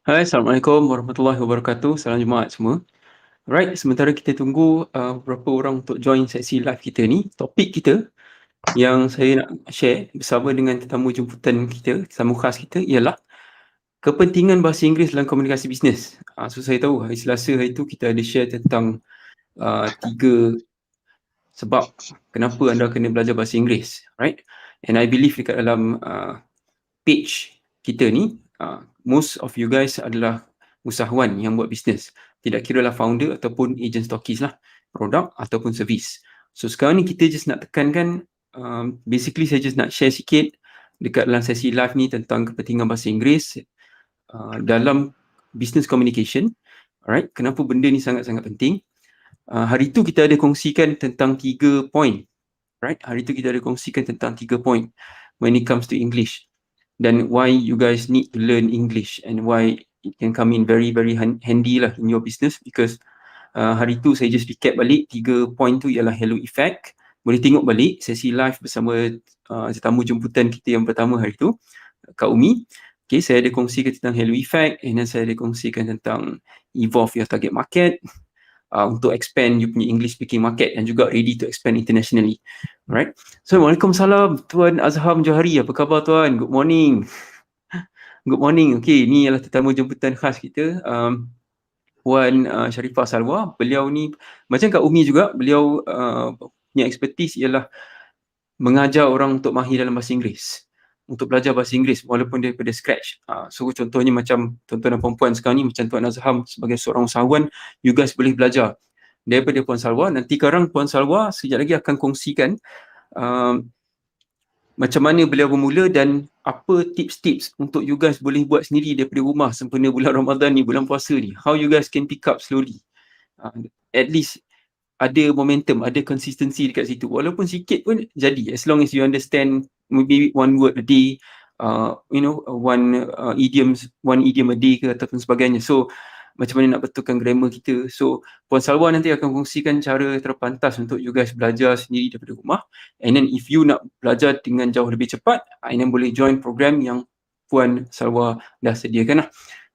Hai, Assalamualaikum warahmatullahi wabarakatuh. Salam Jumaat semua. Alright, sementara kita tunggu beberapa orang untuk join sesi live kita ni, topik kita yang saya nak share bersama dengan tetamu jemputan kita, tetamu khas kita ialah kepentingan bahasa Inggeris dalam komunikasi bisnes. So saya tahu hari Selasa hari tu kita ada share tentang 3 sebab kenapa anda kena belajar bahasa Inggeris, right? And I believe dekat dalam page kita ni, most of you guys adalah usahawan yang buat bisnes. Tidak kira lah founder ataupun agent stokis lah, produk ataupun servis. So sekarang ni kita just nak tekankan, basically saya just nak share sikit dekat dalam sesi live ni tentang kepentingan bahasa Inggeris dalam business communication. Alright, kenapa benda ni sangat-sangat penting. Hari tu kita ada kongsikan tentang 3 poin. Right, hari tu kita ada kongsikan tentang 3 poin when it comes to English. Dan why you guys need to learn English and why it can come in very handy lah in your business, because hari tu saya just recap balik 3 point tu ialah halo effect. Boleh tengok balik sesi live bersama tetamu jemputan kita yang pertama hari tu, Kak Umi. Okay, saya ada kongsikan tentang halo effect, and then saya ada kongsikan tentang evolve your target market untuk expand you punya English speaking market, dan juga ready to expand internationally. Alright. So, Waalaikumsalam Tuan Azham Johari. Apa khabar Tuan? Good morning. Good morning. Okay, ni ialah tetamu jemputan khas kita, Puan Sharifah Salwa. Beliau ni macam Kak Umi juga, beliau punya expertise ialah mengajar orang untuk mahir dalam bahasa Inggeris, untuk belajar bahasa Inggeris walaupun daripada scratch. So contohnya macam tuan-tuan dan puan-puan sekarang ni, macam Tuan Azham sebagai seorang usahawan, you guys boleh belajar daripada Puan Salwa. Nanti sekarang Puan Salwa sekejap lagi akan kongsikan macam mana beliau bermula dan apa tips-tips untuk you guys boleh buat sendiri daripada rumah sempena bulan Ramadan ni, bulan puasa ni. How you guys can pick up slowly. At least ada momentum, ada consistency dekat situ. Walaupun sikit pun jadi, as long as you understand maybe one word a day, one idiom a day ke ataupun sebagainya. So macam mana nak betulkan grammar kita. So Puan Salwa nanti akan kongsikan cara terpantas untuk you guys belajar sendiri daripada rumah. And then if you nak belajar dengan jauh lebih cepat, and then boleh join program yang Puan Salwa dah sediakan lah.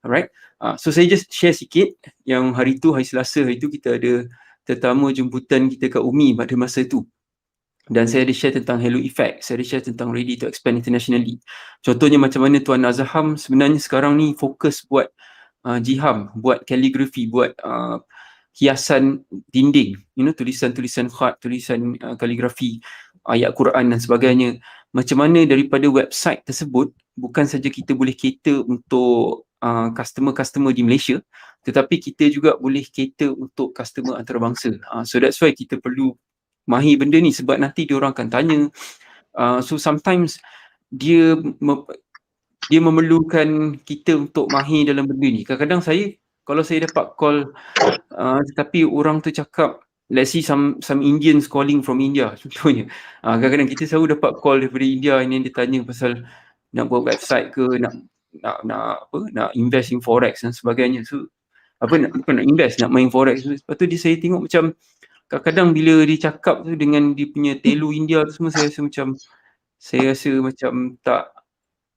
Alright. So saya just share sikit yang hari tu, hari Selasa hari tu kita ada tetamu jemputan kita Kak Umi pada masa tu. Dan saya ada share tentang halo effect, saya ada share tentang ready to expand internationally. Contohnya macam mana Tuan Azham sebenarnya sekarang ni fokus buat jiham, buat kaligrafi, buat hiasan dinding, tulisan-tulisan khat, tulisan kaligrafi, ayat Quran dan sebagainya. Macam mana daripada website tersebut, bukan saja kita boleh cater untuk customer-customer di Malaysia, tetapi kita juga boleh cater untuk customer antarabangsa. So that's why kita perlu mahir benda ni, sebab nanti dia orang akan tanya. So sometimes dia memerlukan kita untuk mahir dalam benda ni. Kadang-kadang kalau saya dapat call tetapi orang tu cakap, let's see some Indians calling from India contohnya. Kadang-kadang kita selalu dapat call daripada India, ini dia tanya pasal nak buat website ke, nak invest in forex dan sebagainya. So nak invest, nak main forex. Lepas tu saya tengok macam kadang-kadang bila dia cakap tu dengan dia punya telu India tu semua, saya rasa macam tak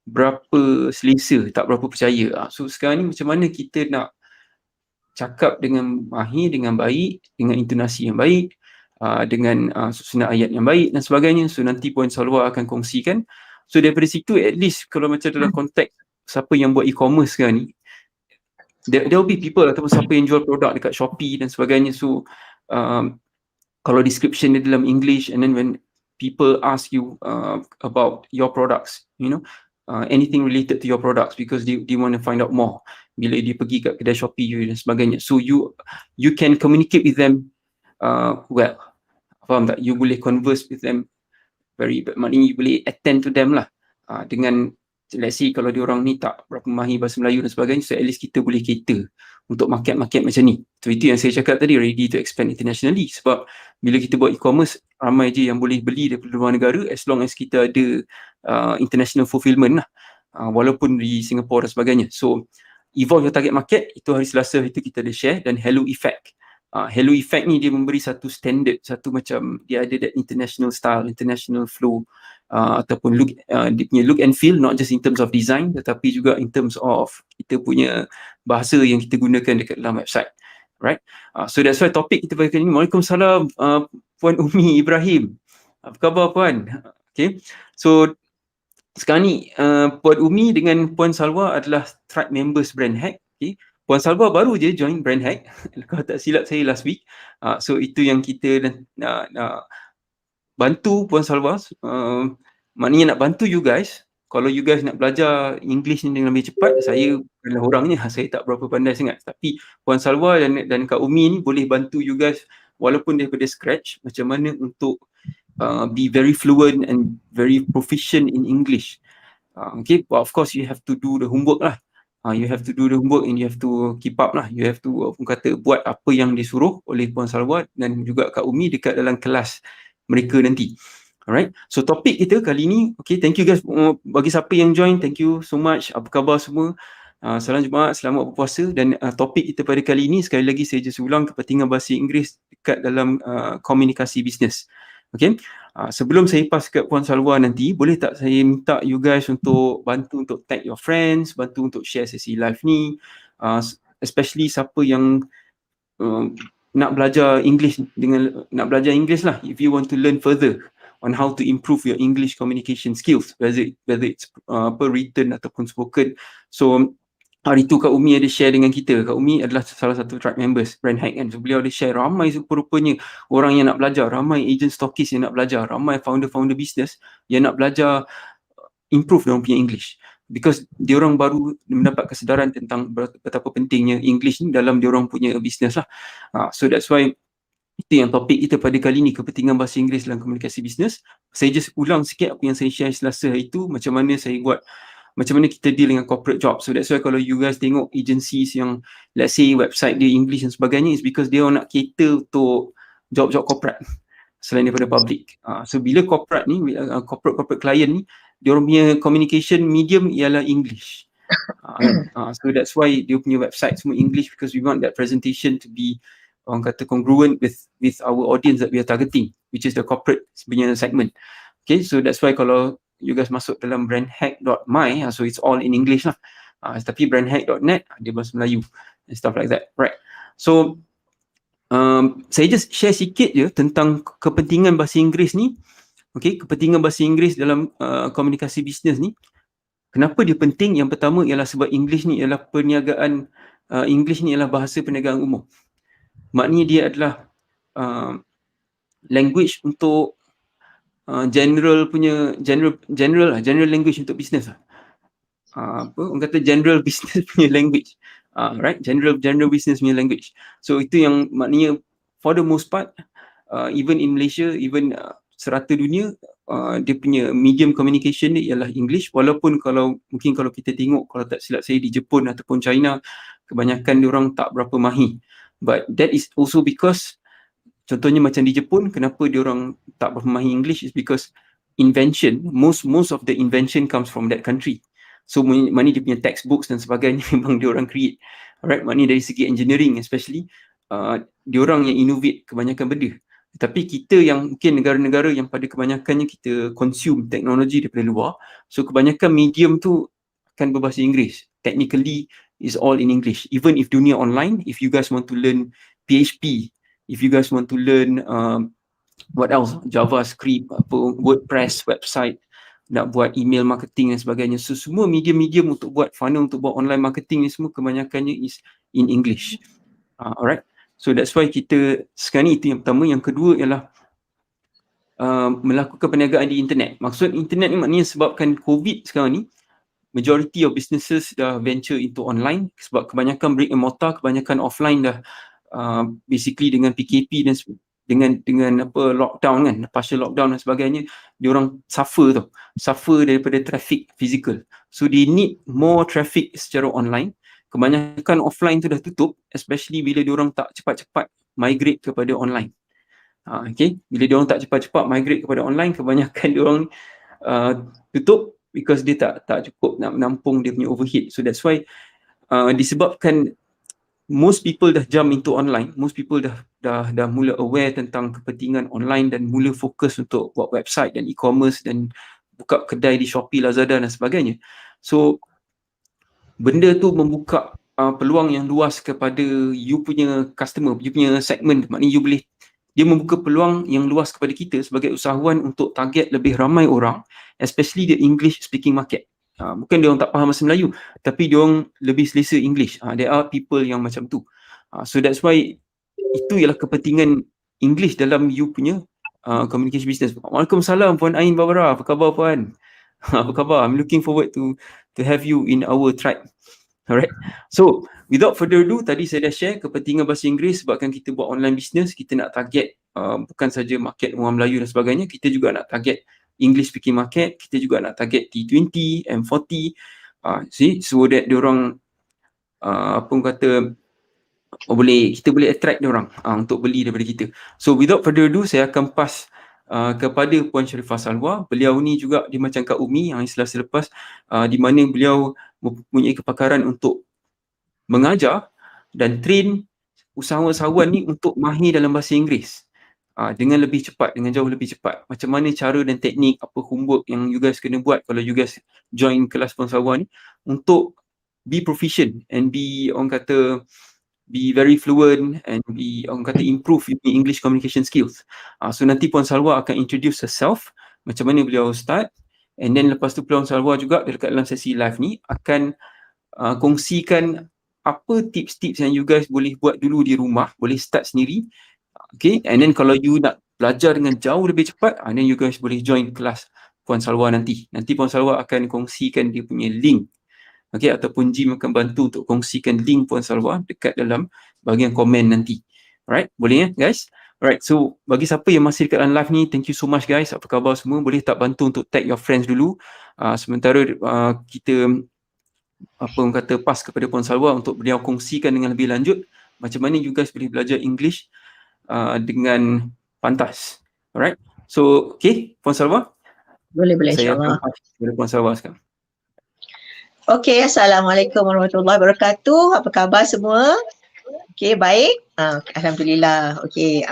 berapa selesa, tak berapa percaya. So sekarang ni macam mana kita nak cakap dengan mahir, dengan baik, dengan intonasi yang baik, dengan susunan ayat yang baik dan sebagainya. So nanti Puan Salwa akan kongsikan. So daripada situ, at least kalau macam dalam konteks siapa yang buat e-commerce sekarang ni, there will be people ataupun siapa yang jual produk dekat Shopee dan sebagainya. So kalau description dia dalam English, and then when people ask you about your products, anything related to your products, because they want to find out more bila dia pergi kat kedai Shopee you dan sebagainya. So you can communicate with them well. Faham tak? You boleh converse with them maknanya you boleh attend to them lah. Dengan let's say kalau diorang ni tak berapa mahir bahasa Melayu dan sebagainya, so at least kita boleh cater untuk market-market macam ni. So itu yang saya cakap tadi, ready to expand internationally. Sebab bila kita buat e-commerce, ramai je yang boleh beli daripada luar negara, as long as kita ada international fulfillment lah, walaupun di Singapore dan sebagainya. So evolve your target market, itu hari Selasa itu kita ada share. Dan halo effect, halo effect ni dia memberi satu standard, satu macam dia ada that international style, international flow ataupun dia punya look and feel, not just in terms of design tetapi juga in terms of kita punya bahasa yang kita gunakan dekat dalam website. Right? So that's why topik kita pada kali ini. Waalaikumsalam Puan Umi Ibrahim. Apa khabar Puan? Okay. So sekarang ni Puan Umi dengan Puan Salwa adalah tribe members Brand Hack. Okay. Puan Salwa baru je join Brand Hack kalau tak silap saya last week. So itu yang kita nak bantu Puan Salwa. Maknanya nak bantu you guys. Kalau you guys nak belajar English ni dengan lebih cepat, saya adalah orangnya, saya tak berapa pandai sangat. Tapi Puan Salwa dan Kak Umi ni boleh bantu you guys walaupun daripada scratch macam mana untuk be very fluent and very proficient in English. Okay, but of course you have to do the homework lah. You have to do the homework and you have to keep up lah. You have to buat apa yang disuruh oleh Puan Salwa dan juga Kak Umi dekat dalam kelas mereka nanti. Alright, so topik kita kali ni, okay, thank you guys bagi siapa yang join, thank you so much. Apa khabar semua? Salam Jumaat, selamat berpuasa. Dan topik kita pada kali ini, sekali lagi saya just ulang, kepentingan bahasa Inggeris dekat dalam komunikasi bisnes. Okay, sebelum saya pass ke Puan Salwa nanti, boleh tak saya minta you guys untuk bantu untuk tag your friends, bantu untuk share sesi live ni, especially siapa yang nak belajar English lah, if you want to learn further on how to improve your English communication skills, whether it's written ataupun spoken. So hari tu Kak Umi ada share dengan kita. Kak Umi adalah salah satu tribe members Brand Hack kan. So beliau ada share ramai rupanya orang yang nak belajar, ramai agent stockist yang nak belajar, ramai founder business yang nak belajar improve diorang punya English. Because diorang baru mendapat kesedaran tentang betapa pentingnya English ni dalam diorang punya business lah. So that's why itu yang topik kita pada kali ni, kepentingan bahasa Inggeris dalam komunikasi bisnes. Saya just ulang sikit apa yang saya share Selasa itu, macam mana saya buat, macam mana kita deal dengan corporate job. So that's why kalau you guys tengok agencies yang let's say website dia English dan sebagainya, is because dia nak cater untuk job-job corporate selain daripada public. So bila corporate ni, corporate client ni, dia orang punya communication medium ialah English. So that's why dia punya website semua English, because we want that presentation to be orang kata congruent with our audience that we are targeting, which is the corporate punya segment. Okay, so that's why kalau you guys masuk dalam brandhack.my, so it's all in English lah. Tapi brandhack.net dia bahasa Melayu and stuff like that, right? So saya just share sikit je tentang kepentingan bahasa Inggeris ni. Okay, kepentingan bahasa Inggeris dalam komunikasi bisnes ni. Kenapa dia penting? Yang pertama ialah sebab English ni ialah perniagaan, English ni ialah bahasa perniagaan umum. Maknanya dia adalah language untuk general language untuk business lah. Orang kata general business punya language. Right, general business punya language. So itu yang maknanya for the most part, even in Malaysia, even serata dunia, dia punya medium communication dia ialah English. Walaupun kalau kita tengok, kalau tak silap saya di Jepun ataupun China, kebanyakan diorang tak berapa mahir. But that is also because, contohnya macam di Jepun, kenapa diorang tak berapa mahir English is because invention, most of the invention comes from that country. So mana dia punya textbooks dan sebagainya memang diorang create. Alright, maknanya dari segi engineering especially, diorang yang innovate kebanyakan benda. Tapi kita yang mungkin negara-negara yang pada kebanyakannya kita consume teknologi daripada luar, so kebanyakan medium tu akan berbahasa Inggeris. Technically is all in English. Even if dunia online, if you guys want to learn PHP, if you guys want to learn what else, JavaScript, WordPress website, nak buat email marketing dan sebagainya, so semua medium untuk buat funnel, untuk buat online marketing ni semua kebanyakannya is in English. Alright, so that's why kita sekarang ni, itu yang pertama. Yang kedua ialah melakukan perniagaan di internet. Maksud internet ni maknanya sebabkan COVID sekarang ni, majority of businesses dah venture into online, sebab kebanyakan brick and mortar, kebanyakan offline dah basically dengan PKP dan dengan apa lockdown kan, partial lockdown dan sebagainya, diorang suffer daripada traffic physical. So they need more traffic secara online. Kebanyakan offline tu dah tutup, especially bila diorang tak cepat-cepat migrate kepada online. Okay, bila diorang tak cepat-cepat migrate kepada online, kebanyakan diorang tutup because dia tak cukup nak menampung dia punya overhead. So that's why disebabkan most people dah jump into online, most people dah mula aware tentang kepentingan online dan mula fokus untuk buat website dan e-commerce dan buka kedai di Shopee, Lazada dan sebagainya. So benda tu membuka peluang yang luas kepada you punya customer, you punya segment. Maknanya you boleh, dia membuka peluang yang luas kepada kita sebagai usahawan untuk target lebih ramai orang, especially the English speaking market. Bukan dia orang tak faham bahasa Melayu, tapi dia orang lebih selesa English. There are people yang macam tu. So that's why itu ialah kepentingan English dalam you punya communication business. Waalaikumsalam Puan Ain Barbara. Apa khabar Puan? Apa khabar? I'm looking forward to have you in our tribe. Alright. So without further ado, tadi saya dah share kepentingan bahasa Inggeris sebabkan kita buat online business, kita nak target bukan saja market orang Melayu dan sebagainya, kita juga nak target English speaking market, kita juga nak target T20, M40, so that diorang apa orang kata kita boleh attract diorang untuk beli daripada kita. So without further ado, saya akan pass kepada Puan Sharifah Salwa. Beliau ni juga dia macam Kak Umi yang istilah selepas, di mana beliau mempunyai kepakaran untuk mengajar dan train usahawan-usahawan ni untuk mahir dalam bahasa Inggeris dengan lebih cepat, dengan jauh lebih cepat. Macam mana cara dan teknik, apa homework yang you guys kena buat kalau you guys join kelas usahawan ni untuk be proficient and be, orang kata, be very fluent and be, orang kata, improve your English communication skills. So nanti Puan Salwa akan introduce herself, macam mana beliau start, and then lepas tu Puan Salwa juga dekat dalam sesi live ni akan kongsikan apa tips-tips yang you guys boleh buat dulu di rumah, boleh start sendiri. Okay, and then kalau you nak belajar dengan jauh lebih cepat, then you guys boleh join kelas Puan Salwa nanti. Nanti Puan Salwa akan kongsikan dia punya link. Okay, ataupun Jim akan bantu untuk kongsikan link Puan Salwa dekat dalam bahagian komen nanti. Alright, boleh guys? Alright, so bagi siapa yang masih dekat dalam live ni, thank you so much guys. Apa khabar semua? Boleh tak bantu untuk tag your friends dulu? Sementara kita orang kata pass kepada Puan Salwa untuk beliau kongsikan dengan lebih lanjut macam mana you guys boleh belajar English dengan pantas. Alright, so okay, Puan Salwa, boleh saya insyaAllah. akan pass kepada Puan Salwa sekarang. Okey, Assalamualaikum warahmatullahi wabarakatuh. Apa khabar semua? Okey, baik. Alhamdulillah. Okey,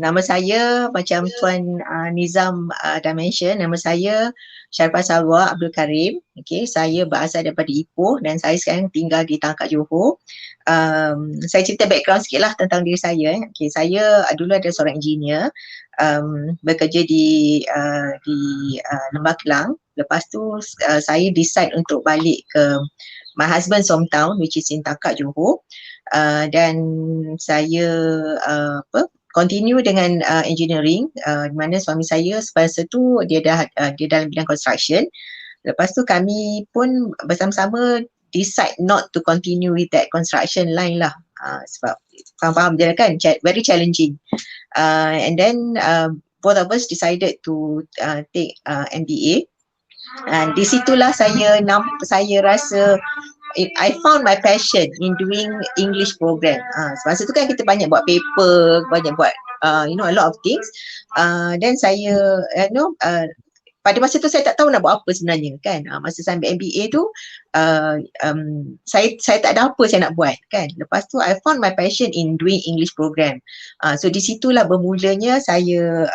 nama saya macam Tuan Nizam dah mention, nama saya Sharifah Salwa Abdul Karim. Okey, saya berasal daripada Ipoh dan saya sekarang tinggal di Tangkak Johor. Saya cerita background sikit lah tentang diri saya. Okey, saya dulu ada seorang engineer, bekerja di Lembah Kelang. Lepas tu saya decide untuk balik ke my husband's hometown, which is in Tangkak Johor. Dan saya continue dengan engineering, di mana suami saya semasa tu dia dalam bidang construction. Lepas tu kami pun bersama-sama decide not to continue with that construction line lah, sebab faham-faham je kan, very challenging. And then both of us decided to take MBA. And di situlah saya rasa I found my passion in doing English program. Semasa tu kan kita banyak buat paper, banyak buat a lot of things. Then saya pada masa tu saya tak tahu nak buat apa sebenarnya kan. Masa saya ambil MBA tu saya tak ada apa saya nak buat kan. Lepas tu I found my passion in doing English program. So di situlah bermulanya saya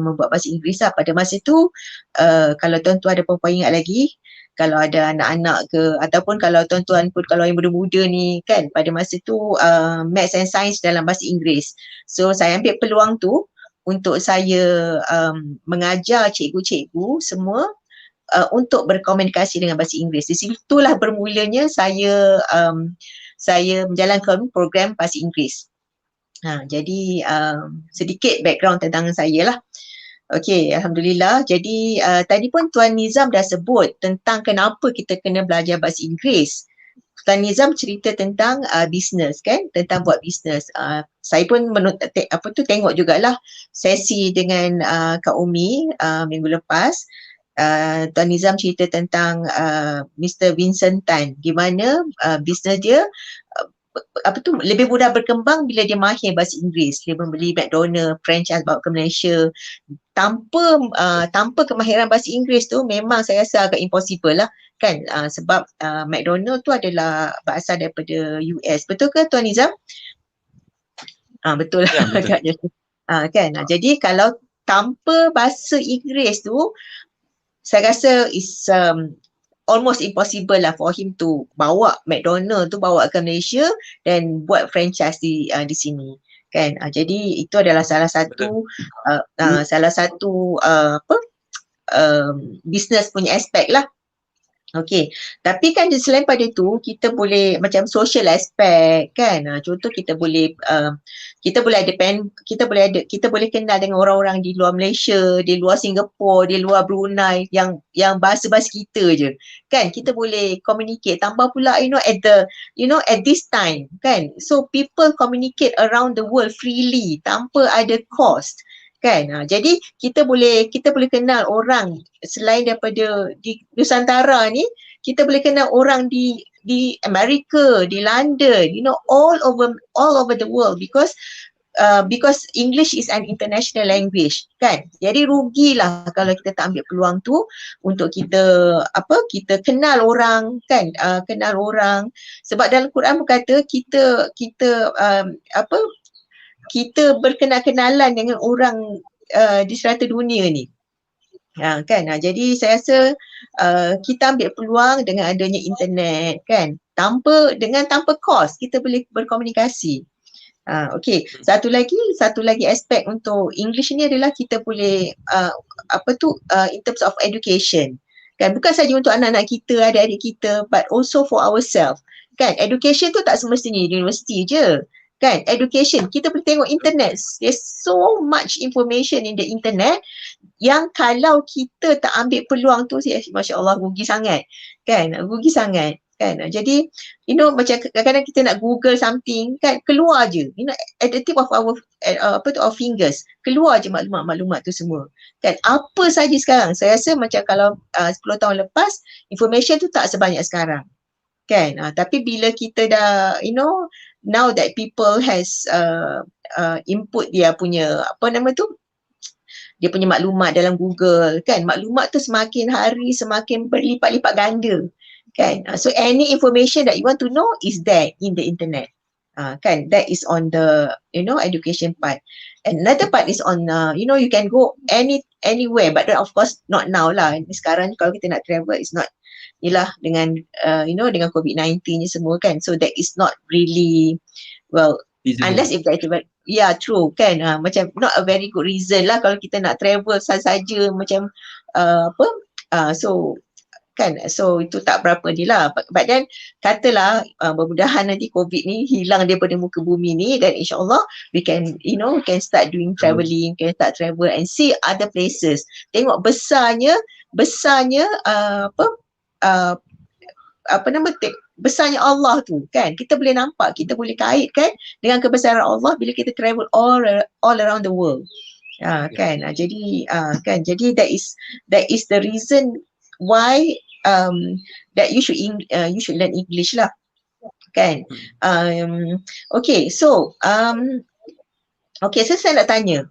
membuat bahasa Inggeris lah. Pada masa tu kalau tuan-tuan ada perempuan ingat lagi, kalau ada anak-anak ke, ataupun kalau tuan-tuan pun, kalau yang muda-muda ni kan, pada masa tu maths and science dalam bahasa Inggeris. So saya ambil peluang tu untuk saya mengajar cikgu-cikgu semua untuk berkomunikasi dengan bahasa Inggeris. Di situlah bermulanya saya menjalankan program bahasa Inggeris. Jadi sedikit background tentang saya lah. Okey, Alhamdulillah. Jadi tadi pun Tuan Nizam dah sebut tentang kenapa kita kena belajar bahasa Inggeris. Tuan Nizam cerita tentang bisnes kan, tentang buat bisnes. Saya pun tengok jugalah sesi dengan Kak Umi minggu lepas. Tuan Nizam cerita tentang Mr. Vincent Tan, di mana bisnes dia lebih mudah berkembang bila dia mahir bahasa Inggeris. Dia membeli McDonald franchise bawa ke Malaysia. Tanpa kemahiran bahasa Inggeris tu memang saya rasa agak impossible lah kan, sebab McDonald tu adalah berasal daripada US. Betul ke Tuan Nizam? Betul lah. Ya, betul. Kan? Jadi kalau tanpa bahasa Inggeris tu saya rasa is almost impossible lah for him to bawa McDonald tu bawa ke Malaysia dan buat franchise di sini kan. Jadi itu adalah salah satu business punya aspek lah. Okey, tapi kan selain pada tu kita boleh macam social aspect kan. Contoh kita boleh kita boleh kenal dengan orang-orang di luar Malaysia, di luar Singapura, di luar Brunei yang bahasa-bahasa kita je. Kan kita boleh communicate tambah pula at this time kan. So people communicate around the world freely tanpa ada cost. Kan, jadi kita boleh kenal orang selain daripada di Nusantara ni, kita boleh kenal orang di Amerika, di London, all over the world because English is an international language kan. Jadi rugilah kalau kita tak ambil peluang tu untuk kita kenal orang kan, kenal orang. Sebab dalam Quran berkata kita berkenal-kenalan dengan orang di serata dunia ni. Kan. Jadi saya rasa kita ambil peluang dengan adanya internet kan. Tanpa kos kita boleh berkomunikasi. Okey, satu lagi aspek untuk English ni adalah kita boleh in terms of education. Kan, bukan saja untuk anak-anak kita, adik-adik kita, but also for ourselves. Kan, education tu tak semestinya di universiti je. Kan, education, kita boleh tengok internet. There's so much information in the internet yang kalau kita tak ambil peluang tu, Masya Allah, rugi sangat. Kan, rugi sangat. Kan, jadi macam kadang-kadang kita nak google something kan, keluar je, at the tip of our fingers, keluar je maklumat-maklumat tu semua. Kan, apa saja sekarang, saya rasa macam kalau 10 tahun lepas, information tu tak sebanyak sekarang. Kan, tapi bila kita dah now that people has input dia punya dia punya maklumat dalam Google kan, maklumat tu semakin hari semakin berlipat-lipat ganda kan. So any information that you want to know is there in the internet. Kan, that is on the education part. Another part is on you can go anywhere, but of course not now lah. Sekarang kalau kita nak travel is not dengan dengan COVID-19 ni semua kan, so that is not really unless if that true kan, macam not a very good reason lah kalau kita nak travel saja macam so kan, so itu tak berapa ni lah. But then katalah mudah-mudahan nanti COVID ni hilang daripada muka bumi ni, dan insyaAllah we can start doing travelling, can start travel and see other places. Tengok besarnya besarnya Allah tu kan, kita boleh nampak, kita boleh kaitkan dengan kebesaran Allah bila kita travel all around the world. Kan, jadi that is the reason why that you should learn English lah kan. Okay, so saya nak tanya,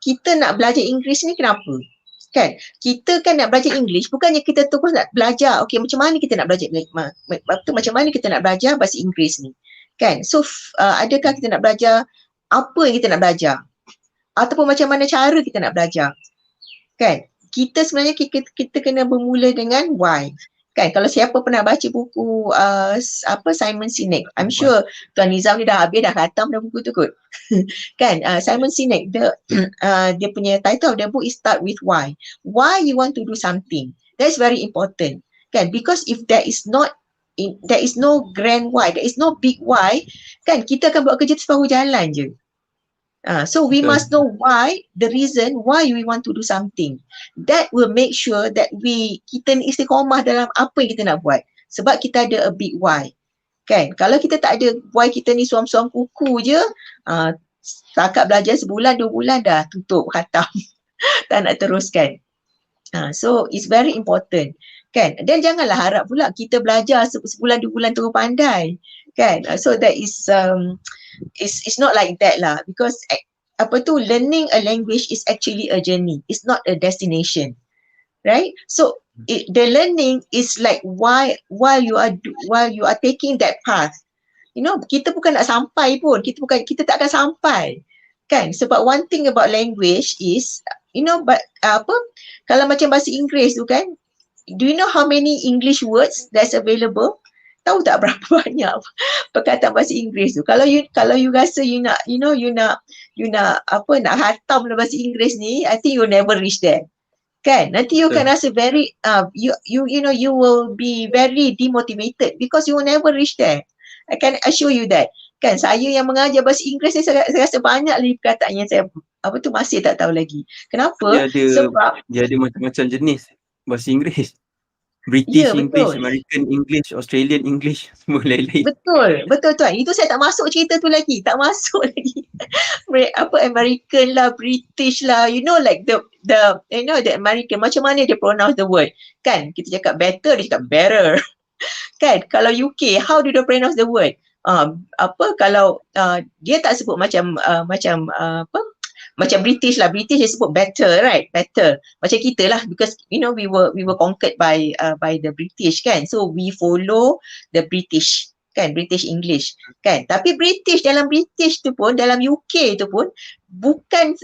kita nak belajar Inggeris ni kenapa? Kan, kita kan nak belajar English, bukannya kita terus nak belajar, okay, macam mana kita nak belajar bahasa Inggeris ni kan. So adakah kita nak belajar, apa yang kita nak belajar, ataupun macam mana cara kita nak belajar kan. Kita sebenarnya kita kena bermula dengan why kan. Kalau siapa pernah baca buku Simon Sinek, I'm sure Tuan Nizam ni dah khatam dah buku tu kot. Kan, Simon Sinek, dia punya title of the book is Start with Why. Why you want to do something, that's very important kan, because if there is no grand why, there is no big why kan, kita akan buat kerja separuh jalan je. So we must know why, the reason why we want to do something. That will make sure that kita ni istiqomah dalam apa yang kita nak buat, sebab kita ada a big why kan. Kalau kita tak ada why, kita ni suam-suam kuku je, setakat belajar sebulan 2 bulan dah tutup, khatam tak nak teruskan. So it's very important kan. Dan janganlah harap pula kita belajar sebulan 2 bulan terus pandai kan. So that is it's not like that lah, because learning a language is actually a journey, it's not a destination, right? So the learning is like while you are taking that path, kita bukan nak sampai pun, kita tak akan sampai kan. Sebab one thing about language is but kalau macam bahasa Inggeris tu kan, do you know how many English words that's available? Tahu tak berapa banyak perkataan bahasa Inggeris tu? Kalau you rasa you nak nak hatam dalam bahasa Inggeris ni, I think you never reach there. Kan? Nanti you akan rasa very you will be very demotivated because you will never reach there. I can assure you that. Kan, saya yang mengajar bahasa Inggeris ni saya rasa banyak lagi perkataan yang saya masih tak tahu lagi. Kenapa? Sebab dia ada macam-macam jenis bahasa Inggeris. British English, betul. American English, Australian English, semua lain-lain. Betul tuan. Itu saya tak masuk cerita tu lagi. Tak masuk lagi. American lah, British lah, like the American, macam mana dia pronounce the word. Kan, kita cakap better, dia cakap better. Kan, kalau UK, how do they pronounce the word? Kalau dia tak sebut macam British lah. British dia sebut better, right? Better. Macam kita lah, because we were conquered by the British, kan? So we follow the British, kan? British English, kan? Tapi dalam British tu pun, dalam UK tu pun bukan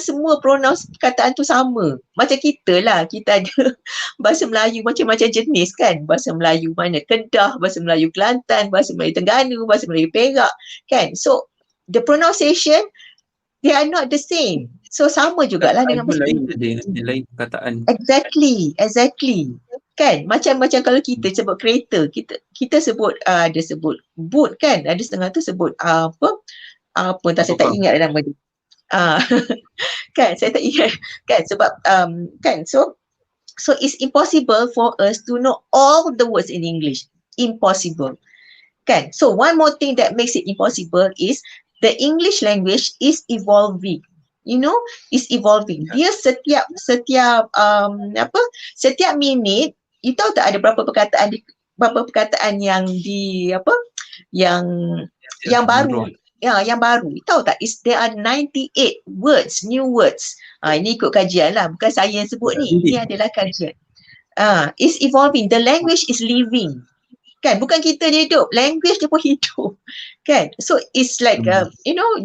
semua pronounce perkataan tu sama. Macam kita lah, kita ada bahasa Melayu macam-macam jenis, kan? Bahasa Melayu mana? Kedah, bahasa Melayu Kelantan, bahasa Melayu Terengganu, bahasa Melayu Perak, kan? So the pronunciation, they are not the same. So sama jugalah dengan bahasa lain, ada lain perkataan. Exactly. Kan, macam kalau kita sebut kereta, kita sebut ada sebut boot, kan? Ada setengah tu sebut saya tak ingat nama dia. Kan, saya tak ingat, kan? Sebab kan, so it's impossible for us to know all the words in English. Impossible. Kan? So one more thing that makes it impossible is the English language is evolving. Is evolving. Dia setiap minit, you tahu tak ada berapa perkataan yang yang baru. Ya, yang baru. You tahu tak? There are 98 words, new words. Ini ikut kajian lah. Bukan saya yang sebut ni. Ini adalah kajian. It's evolving. The language is living. Kan, bukan kita dia hidup, language dia pun hidup, kan? So it's like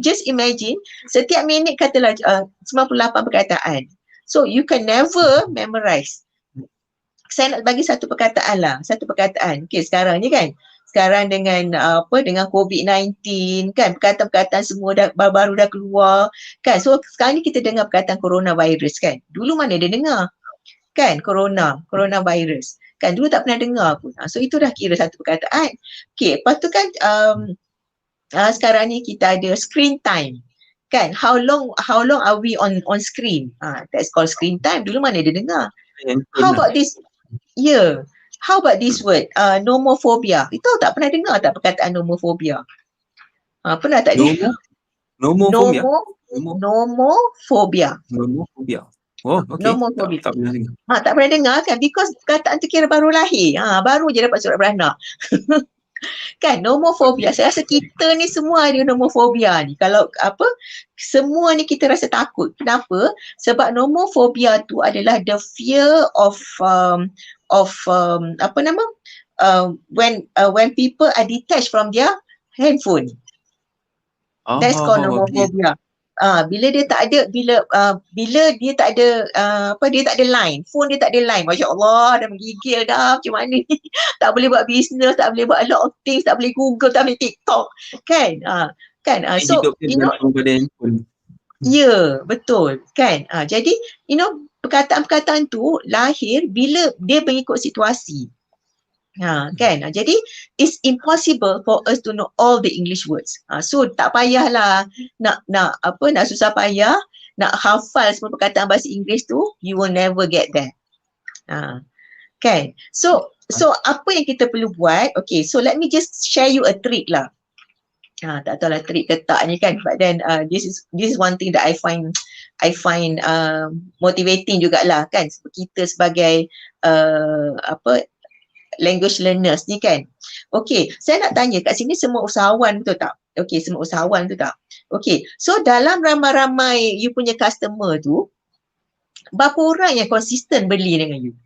just imagine setiap minit katalah 98 perkataan, so you can never memorize. Saya nak bagi satu perkataan. Okay, sekarang ni kan, dengan dengan COVID-19, kan, perkataan-perkataan semua baru dah keluar, kan? So sekarang ni kita dengar perkataan coronavirus, kan? Dulu mana dia dengar, kan? Coronavirus, kan, dulu tak pernah dengar pun. So itu dah kira satu perkataan. Okay, lepas tu kan sekarang ni kita ada screen time, kan? How long are we on screen? That's called screen time. Dulu mana dia dengar? How about this? Yeah. How about this word? Nomophobia. Itu tak pernah dengar tak perkataan nomophobia? Pernah tak dia? Nomophobia. Nomophobia. Oh, okay. Nomophobia. Tak pernah dengar. Tak pernah dengar, kan? Because perkataan tu kira baru lahir. Baru je dapat surat beranak. Kan, nomophobia. Saya rasa kita ni semua ada nomophobia ni. Kalau semua ni kita rasa takut. Kenapa? Sebab nomophobia tu adalah the fear of when people are detached from their handphone. That's called nomophobia. Bila dia tak ada dia tak ada line, phone dia tak ada line, Masya Allah, dah menggigil dah, macam mana ni? Tak boleh buat bisnes, tak boleh buat a lot of things, tak boleh Google, tak boleh TikTok, kan? So ya, betul, kan? Jadi perkataan-perkataan tu lahir bila dia mengikut situasi. Kan, jadi it's impossible for us to know all the English words. So tak payahlah nak susah payah nak hafal semua perkataan bahasa Inggeris tu, you will never get there. Kan, so apa yang kita perlu buat? Okay, so let me just share you a trick lah. Tak tahulah trick ke tak ni, kan, but then this is one thing that I find motivating jugalah, kan, kita sebagai language learners ni, kan. Okay, saya nak tanya kat sini semua usahawan, betul tak? Okay, semua usahawan, betul tak? Okay, so dalam ramai-ramai you punya customer tu, berapa orang yang konsisten beli dengan you?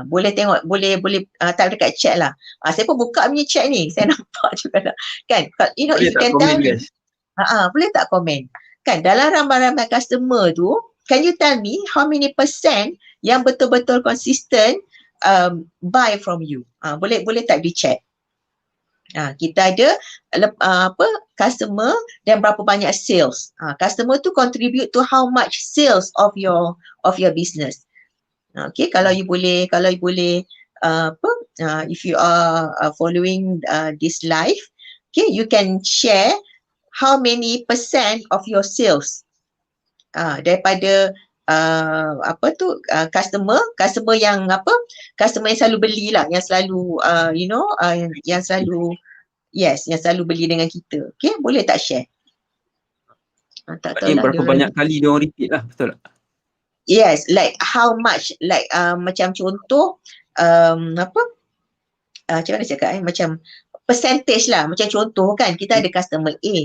Boleh tengok, boleh type dekat chat lah. Saya pun buka punya chat ni, saya nampak juga lah, kan. If you can tell me, boleh tak komen? Kan, dalam ramai-ramai customer tu, can you tell me how many percent yang betul-betul konsisten buy from you? Boleh tak di chat? Kita ada customer dan berapa banyak sales. Customer tu contribute to how much sales of your business. Okay, kalau you boleh if you are following this live, okay, you can share how many percent of your sales daripada customer yang selalu beli lah, yang selalu yang selalu beli dengan kita. Okay, boleh tak share? Tak tahu lah. Berapa banyak kali dia orang repeat lah, betul tak? Yes, like how much, like macam contoh macam mana cakap macam percentage lah. Macam contoh kan, kita ada customer A.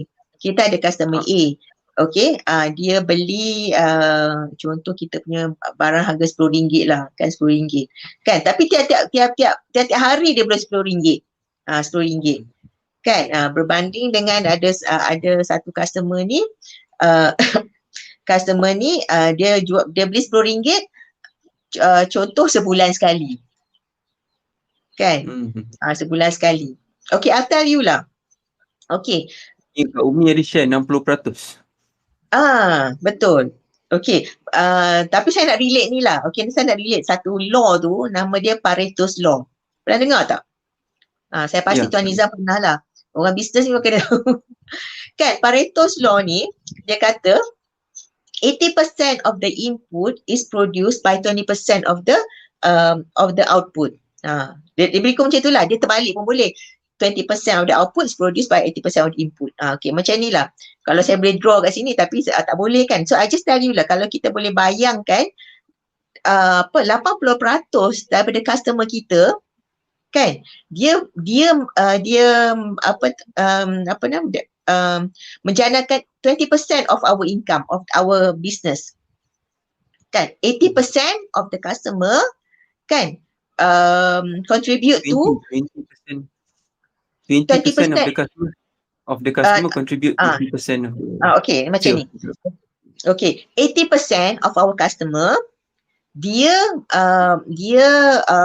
Okay, dia beli contoh kita punya barang harga RM10 lah, kan, RM10 kan, tapi tiap hari dia beli RM10, RM10 kan, berbanding dengan ada satu customer ni dia beli RM10 contoh sebulan sekali kan, sebulan sekali. Okay, I'll tell you lah. Okay, Kak Umi ada share 60%. Betul. Okay, tapi saya nak relate ni lah. Okay, saya nak relate satu law tu, nama dia Pareto's Law. Pernah dengar tak? Saya pasti Tuan Nizam pernah lah. Orang bisnes ni kena tahu. Kan, Pareto's Law ni, dia kata 80% of the input is produced by 20% of the output. Dia berikut macam itulah, dia terbalik pun boleh. 20% of the output is produced by 80% of the input. Okay, macam ni lah. Kalau saya boleh draw kat sini tapi tak boleh kan. So I just tell you lah, kalau kita boleh bayangkan 80% daripada customer kita kan, dia menjanakan 20% of our income, of our business. Kan, 80% of the customer kan contribute to 20% of the customer contribute 20% of okay, macam ni. Okay, 80% of our customer dia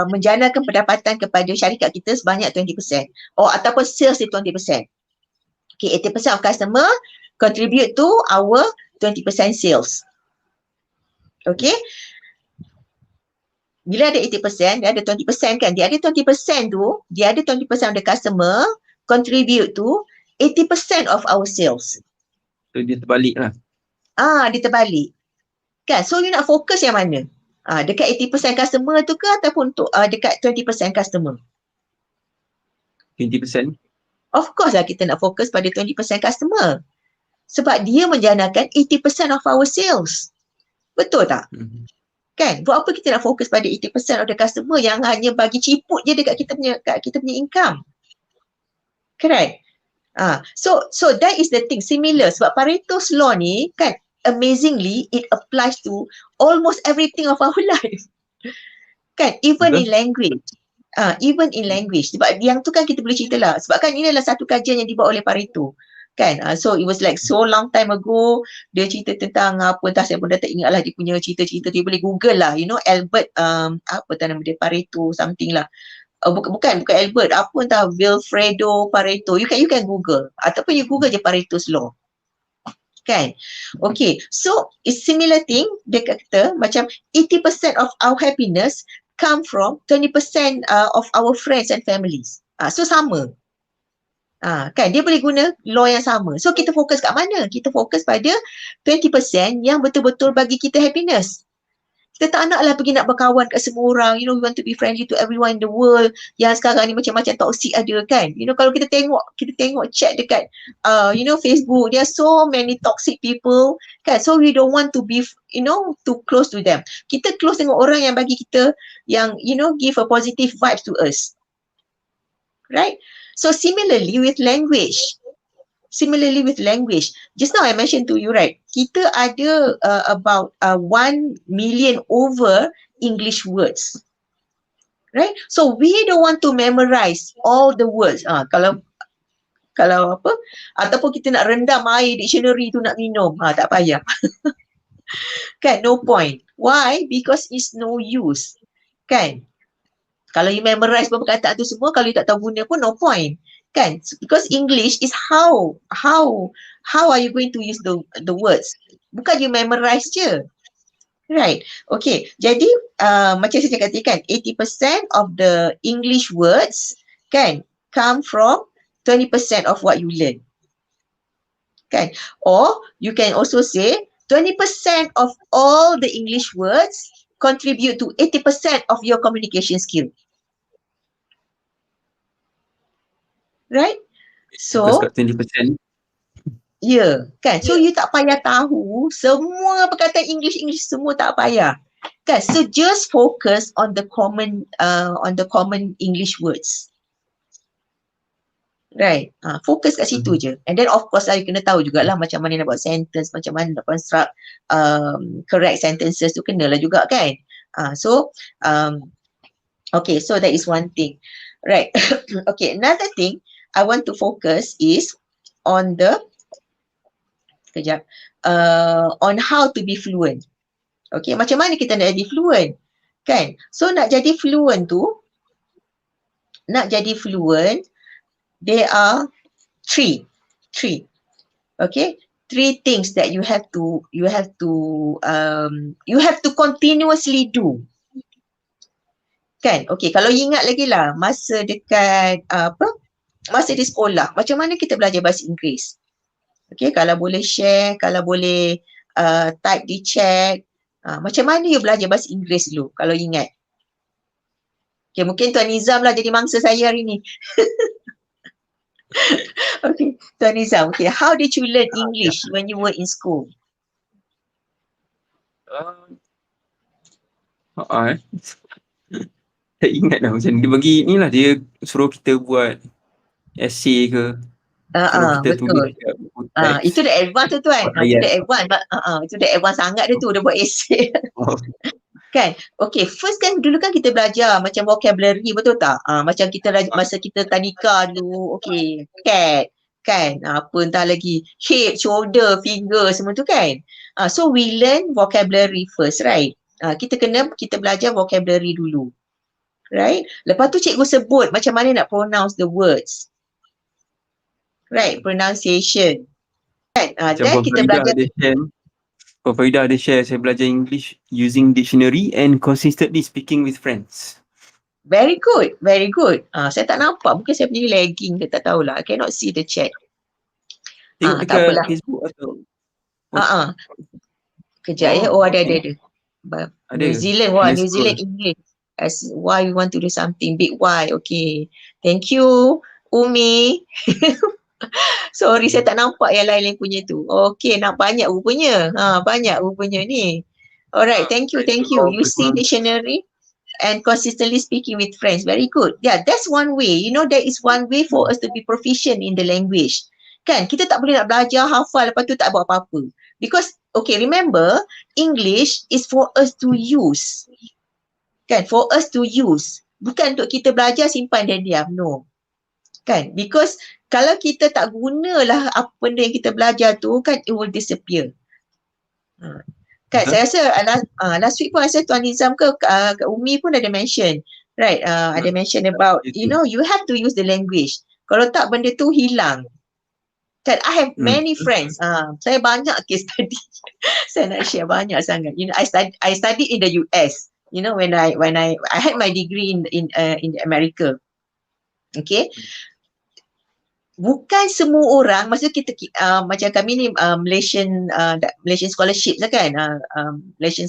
menjanakan pendapatan kepada syarikat kita sebanyak 20%, ataupun sales dia 20%. Okay, 80% of customer contribute to our 20% sales. Okay, bila ada 80%, dia ada 20% kan, dia ada 20% tu, dia ada 20% of the customer contribute to 80% of our sales. So dia terbalik lah. Dia terbalik. Kan, so you nak fokus yang mana? Dekat 80% customer tu ke ataupun dekat 20% customer? 20%. Of course lah kita nak fokus pada 20% customer. Sebab dia menjanakan 80% of our sales. Betul tak? Kan, buat apa kita nak fokus pada 80% of the customer yang hanya bagi ciput je dekat kita punya income. Correct? So that is the thing, similar. Sebab Pareto's Law ni kan, amazingly it applies to almost everything of our life. Kan, even in language. Even in language. Sebab yang tu kan kita boleh cerita lah. Sebab kan ini adalah satu kajian yang dibuat oleh Pareto. Kan, so it was like so long time ago, dia cerita tentang entah saya pun dah tak ingat lah dia punya cerita-cerita, dia boleh google lah, Albert, nama dia, Pareto something lah. Bukan Albert, entah Wilfredo Pareto, you can google, ataupun you google je Pareto's Law. Kan, okay, so it's similar thing, dia kata macam 80% of our happiness come from 20% of our friends and families. So sama. Kan, dia boleh guna law yang sama. So kita fokus kat mana? Kita fokus pada 20% yang betul-betul bagi kita happiness. Kita tak naklah pergi nak berkawan kat semua orang, we want to be friendly to everyone in the world. Yang sekarang ni macam-macam toxic ada kan. Kalau kita tengok chat dekat Facebook, there are so many toxic people kan. So we don't want to be too close to them. Kita close dengan orang yang bagi kita, yang give a positive vibes to us. Right? So similarly with language, just now I mentioned to you, right, kita ada about 1 million over English words, right? So we don't want to memorize all the words. Kalau ataupun kita nak rendam air dictionary tu nak minum, tak payah. Kan, no point. Why? Because it's no use. Kan? Kalau you memorize perkataan tu semua, kalau you tak tahu guna pun no point. Kan? Because English is how are you going to use the words? Bukan you memorize je. Right. Okay. Jadi macam saya katakan 80% of the English words kan come from 20% of what you learn. Kan? Or you can also say 20% of all the English words contribute to 80% of your communication skill. Right? Fokus So, kat 20%. ya, kan? So you tak payah tahu semua perkataan English semua tak payah. Kan? So just focus on the common English words. Right. Fokus kat situ je. And then of course you kena tahu jugalah macam mana nak buat sentence, macam mana nak construct correct sentences tu kenalah juga kan. Okay, so that is one thing. Right. Okay, another thing I want to focus is on on how to be fluent. Okay, macam mana kita nak jadi fluent? Kan? So nak jadi fluent, there are three. Okay, three things that you have to continuously do. Kan? Okay, kalau ingat lagi lah masa dekat masa di sekolah, macam mana kita belajar bahasa Inggeris? Okay, kalau boleh share, kalau boleh type di chat, macam mana you belajar bahasa Inggeris dulu kalau ingat? Okay, mungkin Tuan Nizam lah jadi mangsa saya hari ni. Okay, Tuan Nizam, okay, how did you learn English when you were in school? Tak ingat dah macam dia bagi ni lah, dia suruh kita buat essay ke, suruh kita tulis kat buku teks. Itu dah advance tu Tuan. Itu dah advance. Itu dah advance sangat dia tu, dia buat essay. Kan? Okay, first kan dulu kan kita belajar macam vocabulary, betul tak? Macam kita masa kita tadika dulu, okay, cat, kan? Apa entah lagi, head, shoulder, finger, semua tu kan? So we learn vocabulary first, right? Kita belajar vocabulary dulu. Right? Lepas tu cikgu sebut macam mana nak pronounce the words. Right? Pronunciation. Kan? Then kita belajar. Puan Farida ada share, saya belajar English using dictionary and consistently speaking with friends. Very good, very good. Saya tak nampak, mungkin saya punya lagging ke, tak tahulah. I cannot see the chat. Tengok dekat Facebook atau? Kejap ya, ada. New Zealand, New Zealand English. As why we want to do something, big why, okay. Thank you, Umi. Sorry, saya tak nampak yang lain-lain punya tu. Okay, nak banyak rupanya. Banyak rupanya ni. Alright, thank you. Using dictionary and consistently speaking with friends. Very good. Yeah, that's one way. You know, that is one way for us to be proficient in the language. Kan, kita tak boleh nak belajar, hafal, lepas tu tak buat apa-apa. Because, okay, remember, English is for us to use. Kan, for us to use. Bukan untuk kita belajar, simpan dan diam. No. Kan, because kalau kita tak gunalah apa benda yang kita belajar tu kan, it will disappear. Kan, saya rasa last week pun rasa Tuan Nizam ke Umi pun ada mention, right? Ada mention about, you know, you have to use the language. Kalau tak, benda tu hilang. Kan, I have many friends. Saya banyak case study. Saya nak share banyak sangat. You know, I studied in the US. You know, when I had my degree in America. Okay. Bukan semua orang, maksud kita macam kami ni Malaysian scholarship lah kan, Malaysian